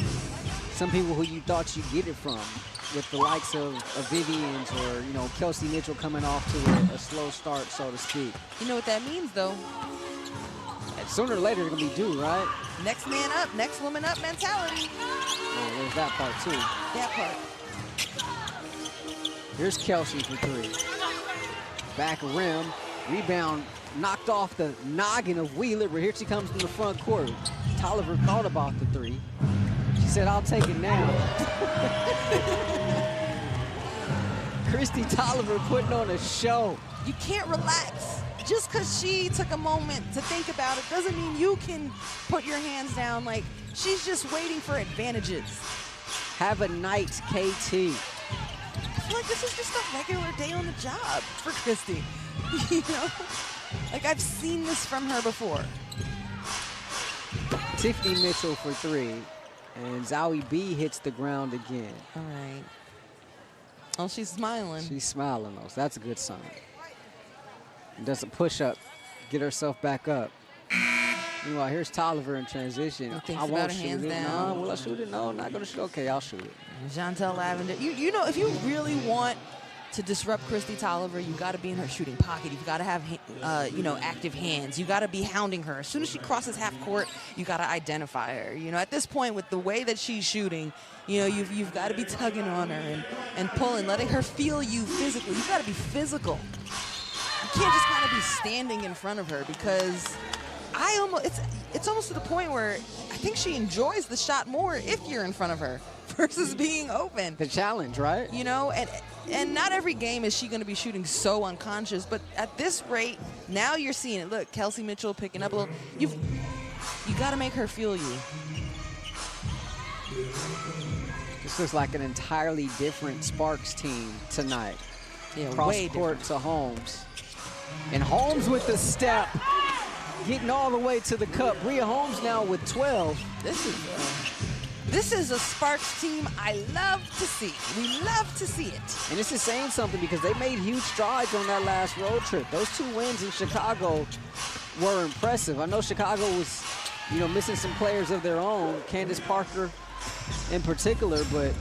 some people who you thought you'd get it from, with the likes of Vivian's or, you know, Kelsey Mitchell coming off to a slow start, so to speak. You know what that means, though? Sooner or later, they're going to be due, right? Next man up, next woman up mentality. Oh, there's that part, too. That part. Here's Kelsey for three. Back rim, rebound knocked off the noggin of Wheeler, but here she comes from the front court. Tolliver thought about the three. She said, I'll take it now. Christy Tolliver putting on a show. You can't relax. Just because she took a moment to think about it doesn't mean you can put your hands down. Like, she's just waiting for advantages. Have a night, KT. I feel like this is just a regular day on the job for Christy. You know? Like, I've seen this from her before. Tiffany Mitchell for three. And Zowie B hits the ground again. All right. Oh, she's smiling. She's smiling, though, so that's a good sign. And does a push-up, get herself back up. Meanwhile, here's Tolliver in transition. I won't shoot it. No, will I shoot it? No, not going to shoot it. Okay, I'll shoot it. Chantel Lavender. You know, if you really want to disrupt Christy Tolliver, you got to be in her shooting pocket. You've got to have, you know, active hands. You got to be hounding her. As soon as she crosses half court, you got to identify her. You know, at this point, with the way that she's shooting, you know, you've got to be tugging on her and pulling, letting her feel you physically. You've got to be physical. You can't just kind of be standing in front of her, because it's almost to the point where I think she enjoys the shot more if you're in front of her versus being open. The challenge, right? You know, and not every game is she going to be shooting so unconscious, but at this rate, now you're seeing it. Look, Kelsey Mitchell picking up a little. You got to make her feel you. This looks like an entirely different Sparks team tonight. Yeah, cross court to Holmes. And Holmes with the step, getting all the way to the cup. Bria Holmes now with 12. This is a Sparks team I love to see. We love to see it. And this is saying something, because they made huge strides on that last road trip. Those 2 wins in Chicago were impressive. I know Chicago was, you know, missing some players of their own, Candace Parker in particular, but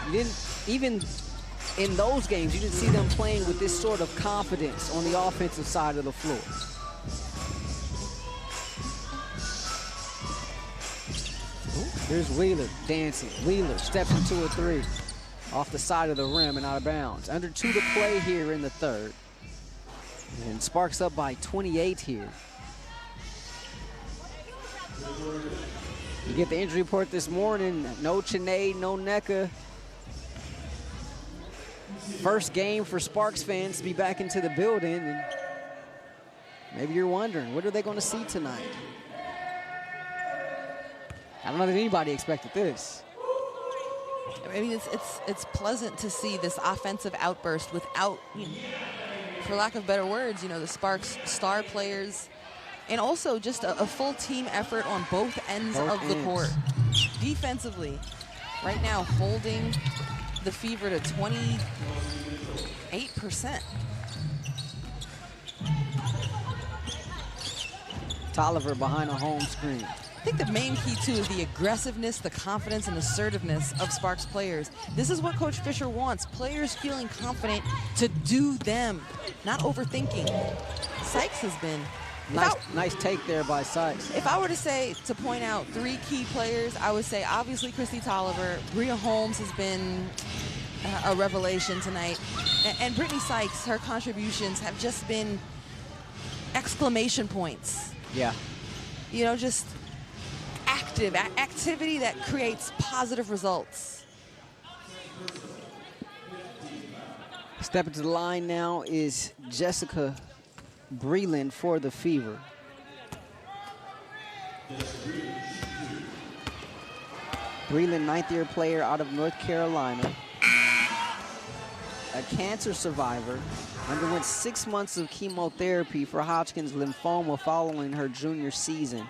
you didn't, even in those games, you didn't see them playing with this sort of confidence on the offensive side of the floor. Here's Wheeler dancing. Wheeler steps into a three off the side of the rim and out of bounds. Under 2 to play here in the third. And Sparks up by 28 here. You get the injury report this morning. No Chiney, no Nneka. First game for Sparks fans to be back into the building. And maybe you're wondering, what are they going to see tonight? I don't know that anybody expected this. I mean, it's pleasant to see this offensive outburst without, you know, for lack of better words, you know, the Sparks star players, and also just a full team effort on both ends of the court. Defensively, right now holding the Fever to 28%. Tolliver behind a home screen. I think the main key, too, is the aggressiveness, the confidence, and assertiveness of Sparks players. This is what Coach Fisher wants. Players feeling confident to do them, not overthinking. Sykes has been... Nice take there by Sykes. If I were to point out 3 key players, I would say, obviously, Christy Tolliver. Bria Holmes has been a revelation tonight. And Brittany Sykes, her contributions have just been exclamation points. Yeah. You know, just... activity that creates positive results. Stepping to the line now is Jessica Breland for the Fever. Breland, 9th-year player out of North Carolina. A cancer survivor, underwent 6 months of chemotherapy for Hodgkin's lymphoma following her junior season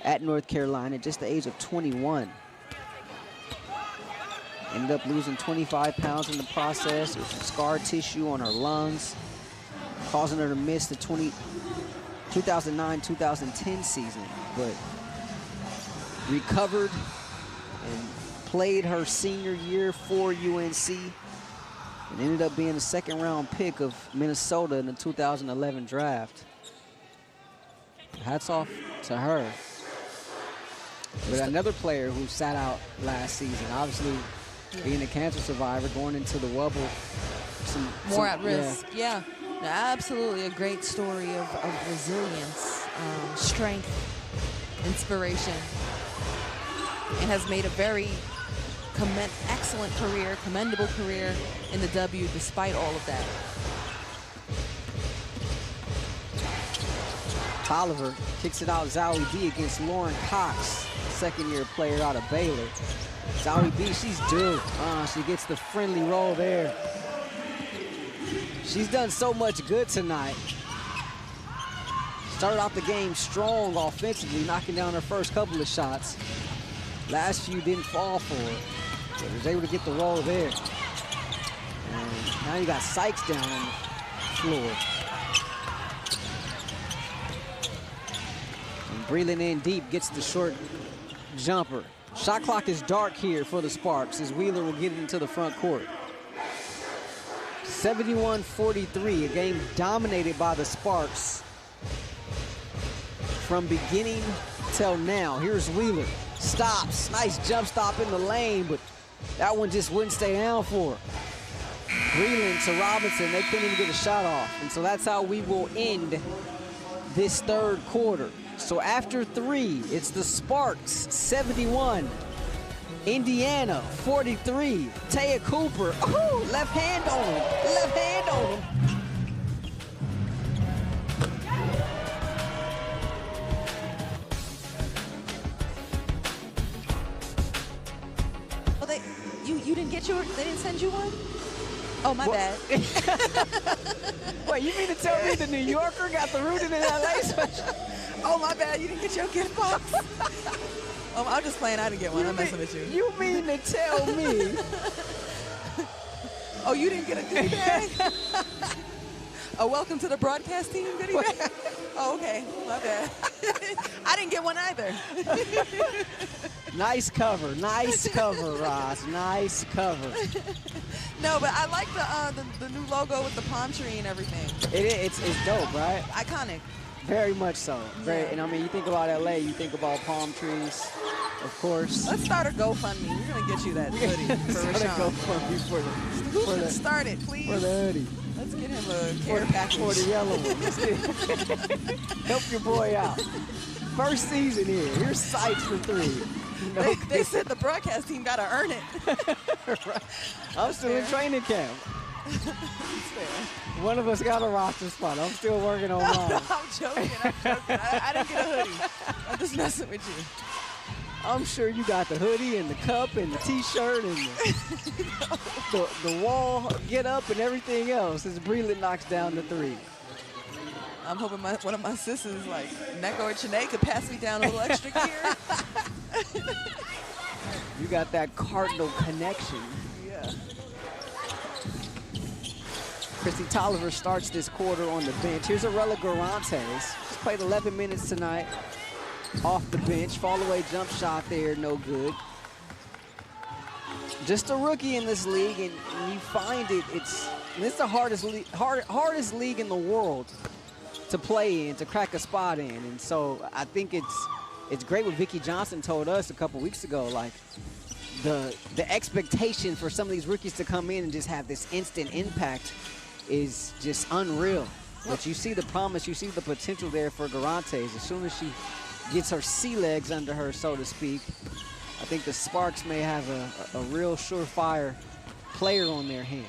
at North Carolina at just the age of 21. Ended up losing 25 pounds in the process. There's scar tissue on her lungs, causing her to miss the 2009-2010 season, but recovered and played her senior year for UNC and ended up being a second-round pick of Minnesota in the 2011 draft. Hats off to her. But another player who sat out last season, obviously being a cancer survivor, going into the wobble. More at risk, yeah. Absolutely a great story of resilience, strength, inspiration, and has made a very excellent career, commendable career in the W despite all of that. Tolliver kicks it out Zowie B against Lauren Cox, second-year player out of Baylor. Zowie B, she's due. She gets the friendly roll there. She's done so much good tonight. Started out the game strong offensively, knocking down her first couple of shots. Last few didn't fall for her, but was able to get the roll there. And now you got Sykes down on the floor. And Breland in deep gets the short jumper. Shot clock is dark here for the Sparks as Wheeler will get it into the front court. 71-43, a game dominated by the Sparks from beginning till now. Here's Wheeler, stops, nice jump stop in the lane, but that one just wouldn't stay down for her. Breland to Robinson, they couldn't even get a shot off, and so that's how we will end this third quarter. So after 3, it's the Sparks 71, Indiana 43. Taya Cooper, ooh, left hand on him, left hand on him. Well, you didn't get they didn't send you one? Oh, my bad. Wait, you mean to tell me the New Yorker got the Rooted in LA special? Oh, my bad, you didn't get your gift box? Oh, I'm just playing, I didn't get one, I'm messing with you. You mean to tell me? Oh, you didn't get a goodie bag? A welcome to the broadcast team goodie bag? Oh, okay, my bad. I didn't get one either. Nice cover, Ross, nice cover. No, but I like the new logo with the palm tree and everything. It's dope, right? Iconic. Very much so. And I mean, you think about LA, you think about palm trees, of course. Let's start a GoFundMe. We're gonna get you that hoodie for Rashawn. Who should start it, please? For the hoodie. Let's get him a care package. For the yellow one. Help your boy out. First season here. Here's Sykes for 3. No, they said the broadcast team gotta earn it. Right. I'm still in training camp. One of us got a roster spot. I'm still working on mine. No, I'm joking. I didn't get a hoodie. I'm just messing with you. I'm sure you got the hoodie and the cup and the T-shirt and the wall get up and everything else as Breland knocks down the 3. I'm hoping one of my sisters, like Neko or Chanae, could pass me down a little extra gear. You got that Cardinal connection. Yeah. Christy Tolliver starts this quarter on the bench. Here's Arella Garantes. She's played 11 minutes tonight off the bench. Fall away jump shot there, no good. Just a rookie in this league, and you find it's the hardest league in the world to play in, to crack a spot in. And so I think it's great what Vicki Johnson told us a couple weeks ago, like the expectation for some of these rookies to come in and just have this instant impact is just unreal. But you see the promise, you see the potential there for Garantes. As soon as she gets her sea legs under her, so to speak, I think the Sparks may have a real surefire player on their hands.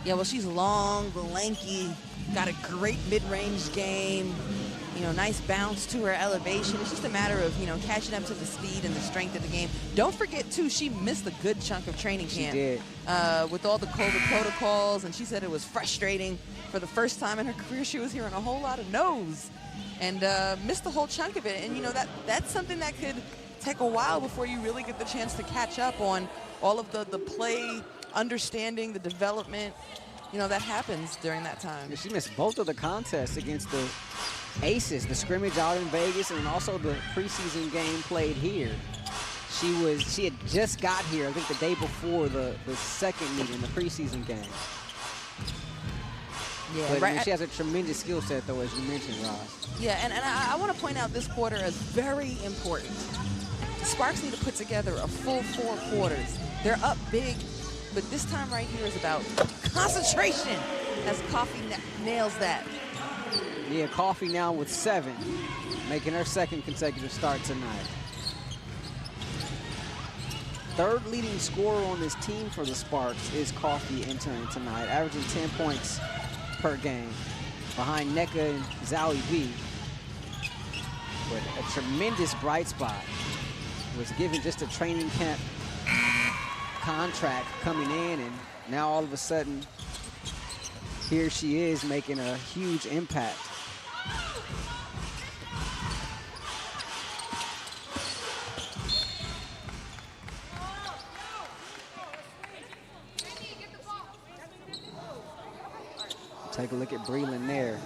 Yeah, well, she's long, lanky, got a great mid-range game, nice bounce to her elevation. It's just a matter of, catching up to the speed and the strength of the game. Don't forget, too, she missed a good chunk of training camp. She did. With all the COVID protocols, and she said it was frustrating. For the first time in her career, she was hearing a whole lot of no's and missed the whole chunk of it. And, that's something that could take a while before you really get the chance to catch up on all of the play, understanding, the development, you know, that happens during that time. She missed both of the contests against the Aces, the scrimmage out in Vegas and also the preseason game played here. She had just got here, I think the day before the second meeting, the preseason game. Yeah, But right. she has a tremendous skill set, though, as you mentioned, Ross. Yeah, and I want to point out this quarter is very important. Sparks need to put together a full 4 quarters. They're up big, but this time right here is about concentration as Coffee nails that. Yeah, Coffee now with 7, making her second consecutive start tonight. Third leading scorer on this team for the Sparks is Coffee entering tonight, averaging 10 points per game, behind NECA and Zowie B. But a tremendous bright spot, was given just a training camp contract coming in, and now all of a sudden, here she is making a huge impact. Take a look at Breland there.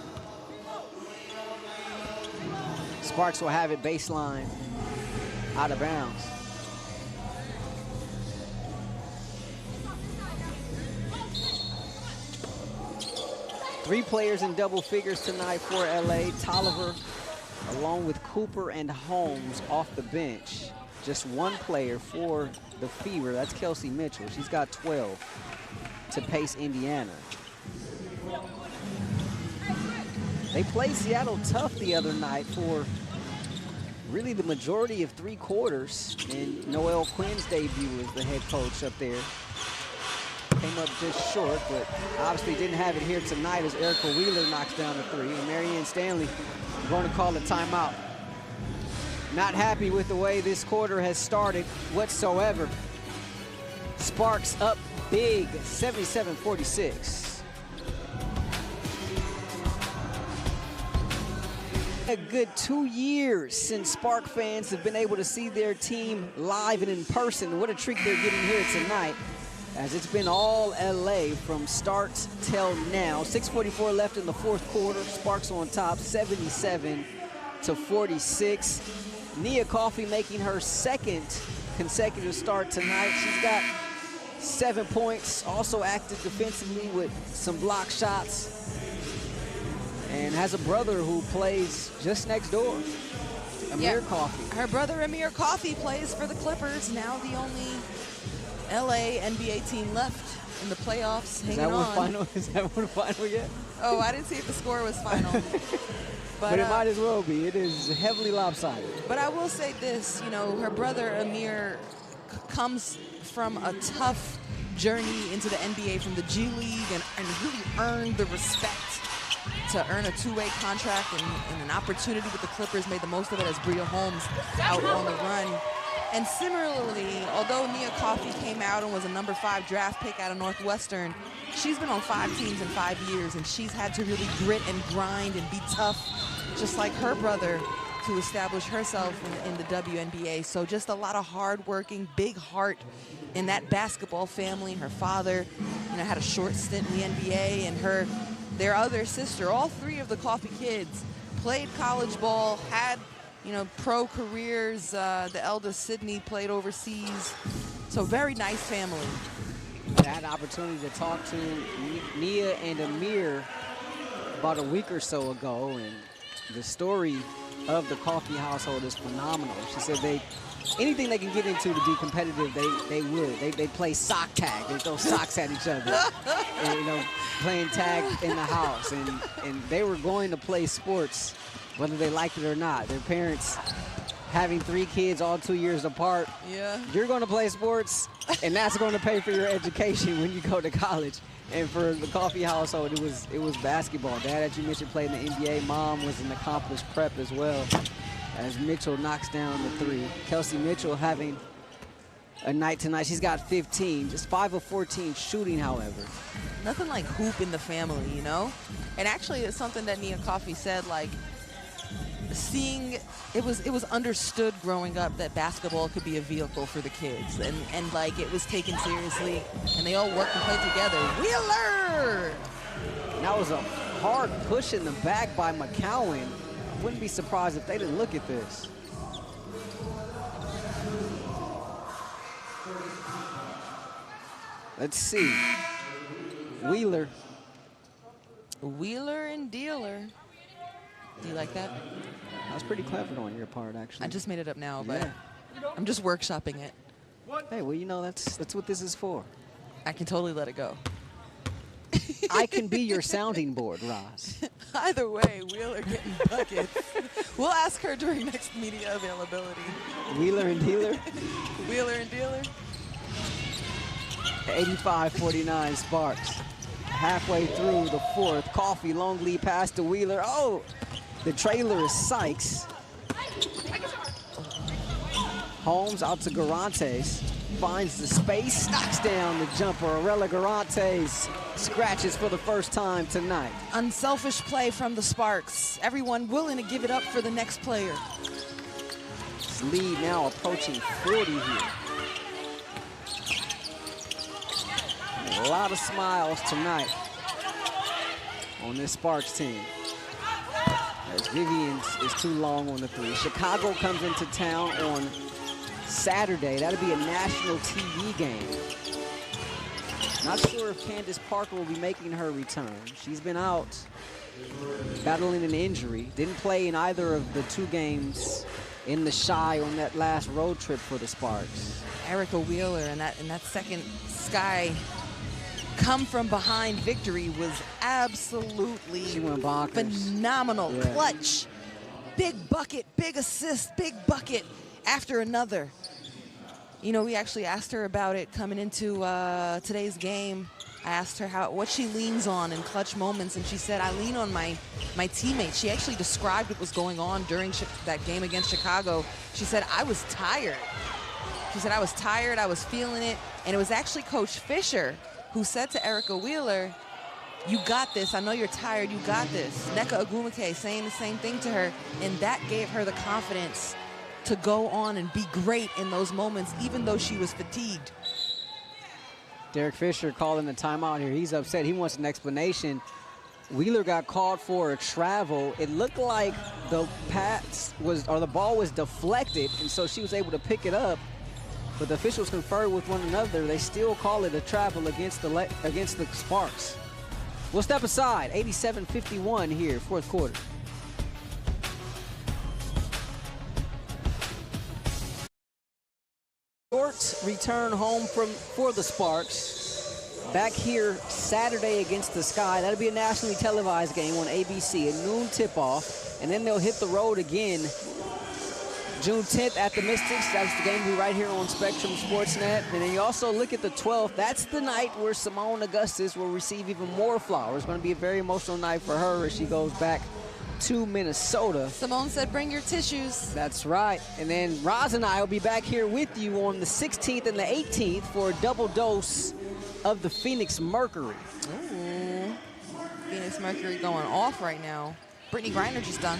Sparks will have it baseline, out of bounds. Three players in double figures tonight for LA. Tolliver, along with Cooper and Holmes off the bench. Just one player for the Fever, that's Kelsey Mitchell. She's got 12 to pace Indiana. They played Seattle tough the other night for really the majority of 3 quarters, and Noelle Quinn's debut as the head coach up there. Came up just short, but obviously didn't have it here tonight as Erica Wheeler knocks down a 3, and Marianne Stanley going to call a timeout. Not happy with the way this quarter has started whatsoever. Sparks up big, 77-46. A good 2 years since Spark fans have been able to see their team live and in person. What a treat they're getting here tonight, as it's been all LA from start till now. 6:44 left in the 4th quarter. Sparks on top, 77-46. Nia Coffee making her second consecutive start tonight. She's got 7 points, also active defensively with some block shots, and has a brother who plays just next door, Amir Coffee. Her brother Amir Coffee plays for the Clippers, now the only LA NBA team left in the playoffs. Is that one final yet? Oh, I didn't see if the score was final. But it might as well be. It is heavily lopsided. But I will say this, you know, her brother Amir comes from a tough journey into the NBA from the G League and really earned the respect to earn a 2-way contract and an opportunity with the Clippers, made the most of it as Bria Holmes out on the run. And similarly, although Nia Coffee came out and was a number 5 draft pick out of Northwestern, she's been on 5 teams in 5 years, and she's had to really grit and grind and be tough, just like her brother, to establish herself in the WNBA. So just a lot of hard-working, big heart in that basketball family. Her father, you know, had a short stint in the NBA, and their other sister, all 3 of the Coffee kids, played college ball, had, you know, pro careers. The eldest, Sydney, played overseas. So very nice family. I had an opportunity to talk to Nia and Amir about a week or so ago, and the story of the Coffee household is phenomenal. She said anything they can get into to be competitive, they would. They play sock tag. They throw socks at each other. And, you know, playing tag in the house. And they were going to play sports, whether they liked it or not. Their parents, having 3 kids all 2 years apart, you're going to play sports, and that's going to pay for your education when you go to college. And for the Coffee household, it was basketball. Dad, as you mentioned, played in the NBA. Mom was an accomplished prep as well, as Mitchell knocks down the 3. Kelsey Mitchell having a night tonight. She's got 15, just 5 of 14 shooting, however. Nothing like hoop in the family, you know? And actually, it's something that Nia Coffee said, like, seeing it was understood growing up that basketball could be a vehicle for the kids, and like it was taken seriously, and they all worked and played together. Wheeler! That was a hard push in the back by McCowan. I wouldn't be surprised if they didn't look at this. Let's see. Wheeler. Wheeler and dealer. Do you like that? That was pretty clever on your part, actually. I just made it up now, but Yeah. I'm just workshopping it. Hey, well, you know, that's what this is for. I can totally let it go. I can be your sounding board, Roz. Either way, Wheeler getting buckets. We'll ask her during next media availability. Wheeler and dealer. Wheeler and dealer. 85-49 Sparks. Halfway through the fourth, Coffee, long lead pass to Wheeler. Oh, the trailer is Sykes. Holmes out to Garantes. Finds the space, knocks down the jumper. Arella Garantes scratches for the first time tonight. Unselfish play from the Sparks. Everyone willing to give it up for the next player. This lead now approaching 40 here. A lot of smiles tonight on this Sparks team. As Vivian is too long on the three. Chicago comes into town on Saturday. That'll be a national TV game. Not sure if Candace Parker will be making her return. She's been out battling an injury. Didn't play in either of the two games in the Shy on that last road trip for the Sparks. Erica Wheeler and that second Sky come from behind victory was absolutely She went bonkers. phenomenal. Yeah. Clutch, big bucket, big assist, big bucket after another. You know, we actually asked her about it coming into today's game. I asked her what she leans on in clutch moments, and she said, I lean on my teammates. She actually described what was going on during that game against Chicago. She said, I was tired. She said, I was tired, I was feeling it, and it was actually Coach Fisher who said to Erica Wheeler, you got this, I know you're tired, you got this. Nneka Ogwumike saying the same thing to her, and that gave her the confidence to go on and be great in those moments, even though she was fatigued. Derek Fisher calling the timeout here. He's upset. He wants an explanation. Wheeler got called for a travel. It looked like the ball was deflected, and so she was able to pick it up. But the officials conferred with one another. They still call it a travel against the Sparks. We'll step aside. 87-51 here, fourth quarter. Short return home for the Sparks. Back here Saturday against the Sky. That'll be a nationally televised game on ABC, a noon tip-off. And then they'll hit the road again June 10th at the Mystics. That's the game will be right here on Spectrum Sportsnet. And then you also look at the 12th. That's the night where Simone Augustus will receive even more flowers. It's going to be a very emotional night for her as she goes back to Minnesota. Simone said, bring your tissues. That's right. And then Roz and I will be back here with you on the 16th and the 18th for a double dose of the Phoenix Mercury. Ooh. Phoenix Mercury going off right now. Brittany Griner just done.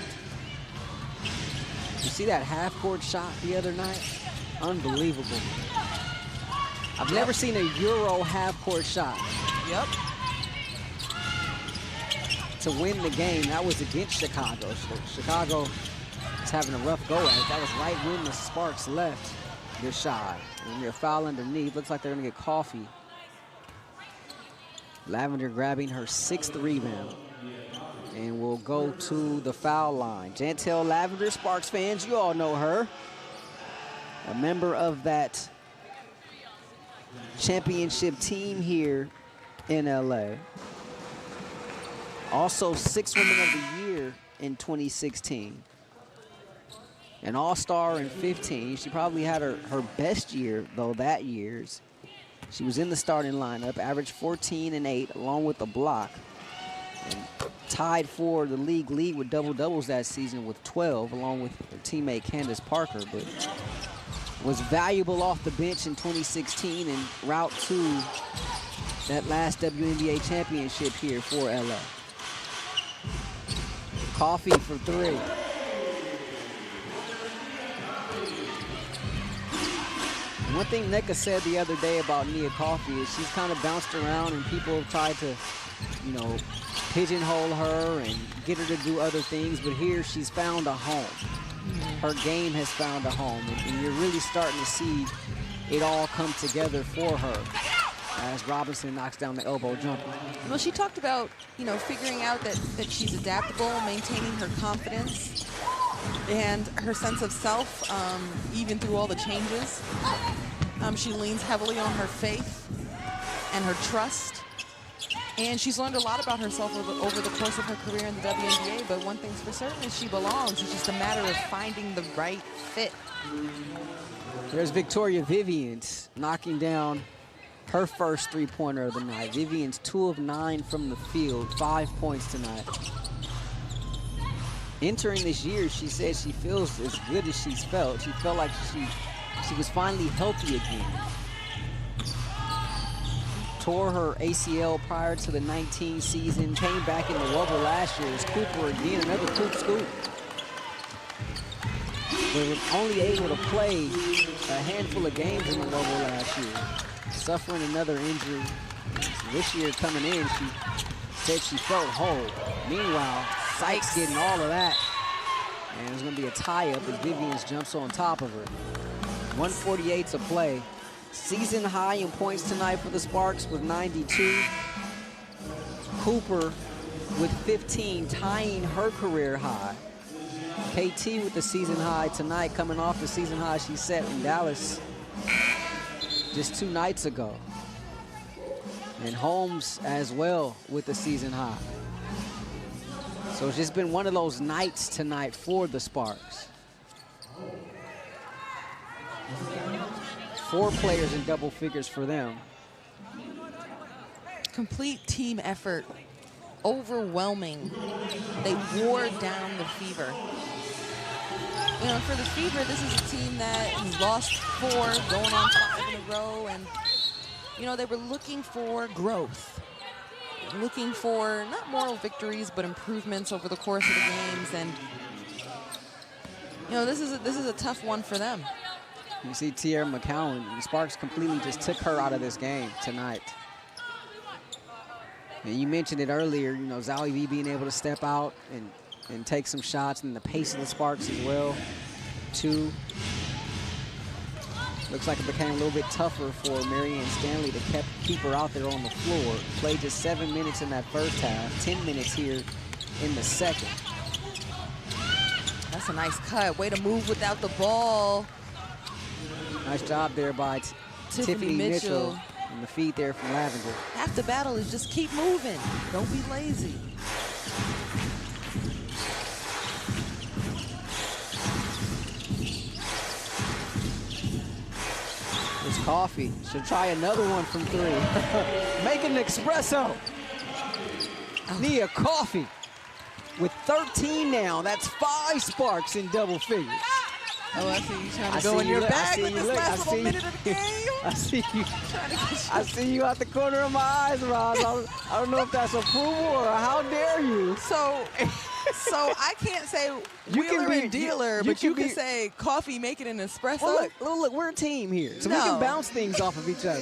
You see that half-court shot the other night? Unbelievable. I've never seen a Euro half-court shot. Yep. To win the game, that was against Chicago. So Chicago is having a rough go at it. That was right when the Sparks left this shot. And they're foul underneath. Looks like they're going to get Coffee. Lavender grabbing her 6th rebound. And we'll go to the foul line. Jantel Lavender, Sparks fans, you all know her. A member of that championship team here in LA. Also 6th Woman of the Year in 2016. An All-Star in 15. She probably had her best year, though, that year's. She was in the starting lineup, averaged 14 and 8, along with a block. And tied for the league lead with double-doubles that season with 12, along with her teammate Candace Parker, but was valuable off the bench in 2016 en route to that last WNBA championship here for LA. Coffee for 3. One thing Nneka said the other day about Nia Coffey is she's kind of bounced around and people have tried to, you know, pigeonhole her and get her to do other things, but here she's found a home. Her game has found a home, and you're really starting to see it all come together for her as Robinson knocks down the elbow jumper. Well, she talked about, you know, figuring out that she's adaptable, maintaining her confidence and her sense of self, even through all the changes. She leans heavily on her faith and her trust. And she's learned a lot about herself over the course of her career in the WNBA, but one thing's for certain is she belongs. It's just a matter of finding the right fit. There's Victoria Vivians knocking down her first three-pointer of the night. Vivians 2 of 9 from the field, 5 points tonight. Entering this year, she said she feels as good as she's felt. She felt like she was finally healthy again. Tore her ACL prior to the 19 season, came back in the Wubble last year as Cooper again, another Coop scoop. But was only able to play a handful of games in the Wubble last year, suffering another injury. This year coming in, she said she felt whole. Meanwhile, Sykes getting all of that. And it's gonna be a tie-up as Vivians jumps on top of her. 148 to play. Season high in points tonight for the Sparks with 92. Cooper with 15, tying her career high. KT with the season high tonight, coming off the season high she set in Dallas just 2 nights ago. And Holmes as well with the season high. So it's just been one of those nights tonight for the Sparks. 4 players in double figures for them. Complete team effort, overwhelming. They wore down the Fever. You know, for the Fever, this is a team that has lost 4, going on 5 in a row, and you know, they were looking for growth, looking for not moral victories, but improvements over the course of the games, and you know, this is a tough one for them. You see Tierra McCowan, the Sparks completely just took her out of this game tonight. And you mentioned it earlier, you know, Zowie V being able to step out and take some shots, and the pace of the Sparks as well, too. Looks like it became a little bit tougher for Marianne Stanley to keep her out there on the floor. Played just 7 minutes in that first half, 10 minutes here in the second. That's a nice cut. Way to move without the ball. Nice job there by Tiffany Mitchell. And the feed there from Lavender. Half the battle is just keep moving. Don't be lazy. It's Coffey. Should try another one from 3. Make an espresso. Oh. Nia Coffey with 13 now. That's 5 Sparks in double figures. Oh, I see you trying to go in your bag with this last little minute of the game. I see you. I see you out the corner of my eyes, Roz. I don't know if that's approval or how dare you. So I can't say wheeler and dealer, but you can say Coffee making an espresso. Well, look, we're a team here, so we can bounce things off of each other.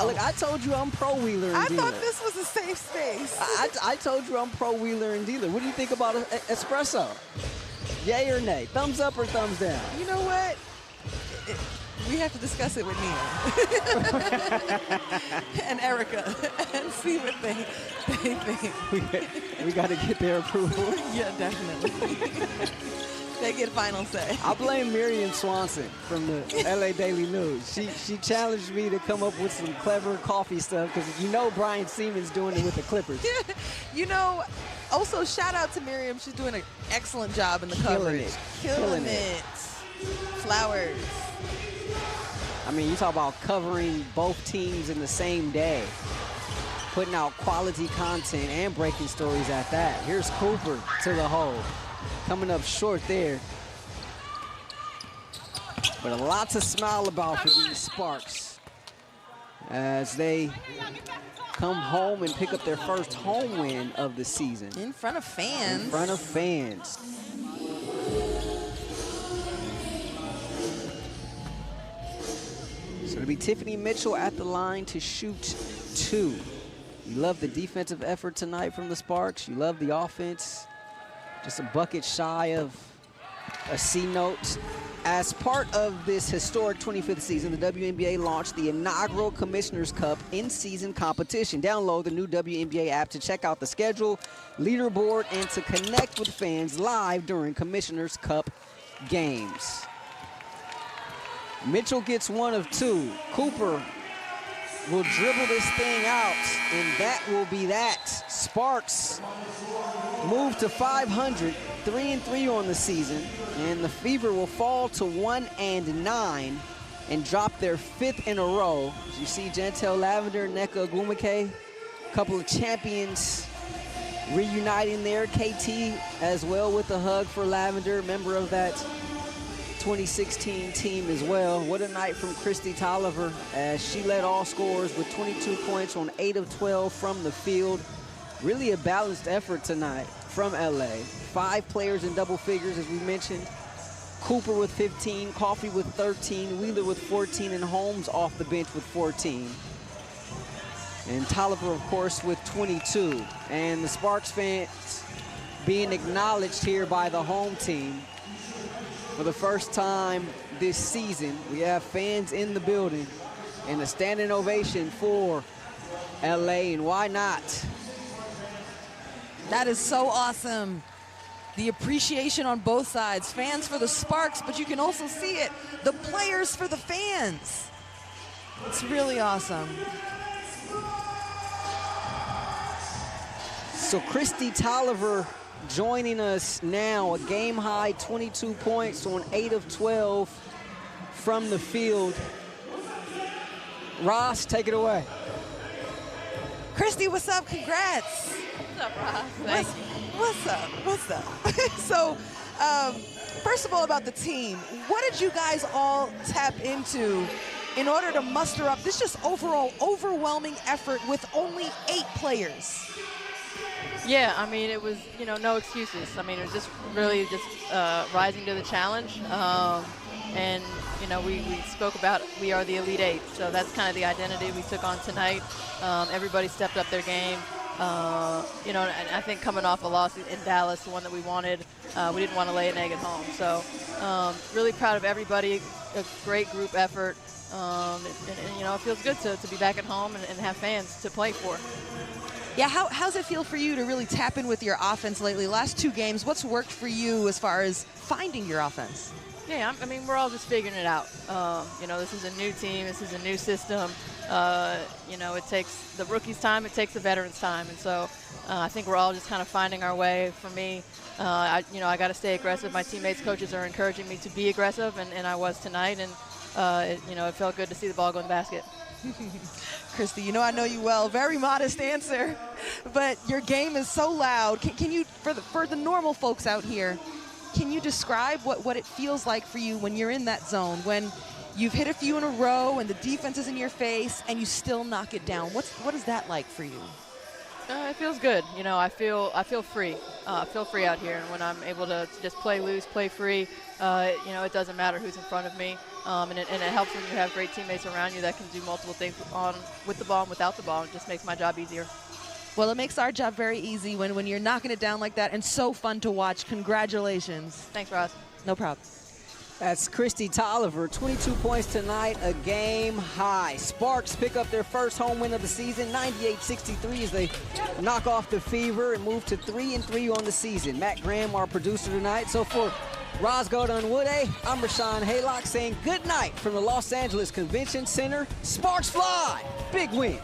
Look, I told you I'm pro wheeler and dealer. I thought this was a safe space. I told you I'm pro wheeler and dealer. What do you think about espresso? Yay or nay? Thumbs up or thumbs down? You know what? We have to discuss it with Nia and Erica and see what they think. We got to get their approval. Yeah, definitely. They get final say. I blame Miriam Swanson from the LA Daily News. She challenged me to come up with some clever coffee stuff because you know Brian Siemens doing it with the Clippers. You know, also shout out to Miriam. She's doing an excellent job in the coverage. Killing it. Flowers. I mean, you talk about covering both teams in the same day, putting out quality content and breaking stories at that. Here's Cooper to the hole. Coming up short there. But a lot to smile about for these Sparks as they come home and pick up their first home win of the season. In front of fans. In front of fans. It'll be Tiffany Mitchell at the line to shoot 2. You love the defensive effort tonight from the Sparks. You love the offense. Just a bucket shy of a C note. As part of this historic 25th season, the WNBA launched the inaugural Commissioner's Cup in-season competition. Download the new WNBA app to check out the schedule, leaderboard, and to connect with fans live during Commissioner's Cup games. Mitchell gets 1 of 2. Cooper will dribble this thing out, and that will be that. Sparks move to 500, 3-3 on the season, and the Fever will fall to 1-9 and drop their 5th in a row. As you see, Jantel Lavender, Nneka Ogwumike, a couple of champions reuniting there. KT as well with a hug for Lavender, member of that 2016 team as well. What a night from Kristi Tolliver, as she led all scorers with 22 points on 8 of 12 from the field. Really a balanced effort tonight from LA. 5 players in double figures, as we mentioned. Cooper with 15, Coffey with 13, Wheeler with 14, and Holmes off the bench with 14. And Tolliver, of course, with 22. And the Sparks fans being acknowledged here by the home team. For the first time this season, we have fans in the building and a standing ovation for LA, and why not? That is so awesome. The appreciation on both sides. Fans for the Sparks, but you can also see it. The players for the fans. It's really awesome. So Kristi Tolliver joining us now, a game-high 22 points on 8 of 12 from the field. Ross, take it away. Kristi, what's up? Congrats. What's up, Ross? Thank you. What's up? So, first of all, about the team, what did you guys all tap into in order to muster up this just overall overwhelming effort with only 8 players? Yeah, I mean, it was, no excuses. I mean, it was just really just rising to the challenge. And, we spoke about we are the Elite 8. So that's kind of the identity we took on tonight. Everybody stepped up their game. And I think coming off a loss in Dallas, the one that we wanted, we didn't want to lay an egg at home. So really proud of everybody, a great group effort. It feels good to be back at home and have fans to play for. Yeah, how's it feel for you to really tap in with your offense lately? Last 2 games, what's worked for you as far as finding your offense? Yeah, I mean, we're all just figuring it out. This is a new team. This is a new system. It takes the rookies' time. It takes the veterans' time. And so I think we're all just kind of finding our way. For me, I got to stay aggressive. My teammates, coaches are encouraging me to be aggressive, and I was tonight. And, it felt good to see the ball go in the basket. Kristi, I know you well. Very modest answer, but your game is so loud. Can you, for the normal folks out here, can you describe what it feels like for you when you're in that zone, when you've hit a few in a row and the defense is in your face and you still knock it down? What is that like for you? It feels good. I feel free. I feel free out here, and when I'm able to just play loose, play free, it doesn't matter who's in front of me. And it helps when you have great teammates around you that can do multiple things with the ball and without the ball. It just makes my job easier. Well, it makes our job very easy when you're knocking it down like that, and so fun to watch. Congratulations. Thanks, Ross. No problem. That's Kristi Tolliver, 22 points tonight, a game high. Sparks pick up their first home win of the season, 98-63, as they knock off the Fever and move to 3-3 on the season. Matt Graham, our producer tonight. So for Rosgold Unwoode, I'm Rashawn Haylock saying good night from the Los Angeles Convention Center. Sparks fly! Big win.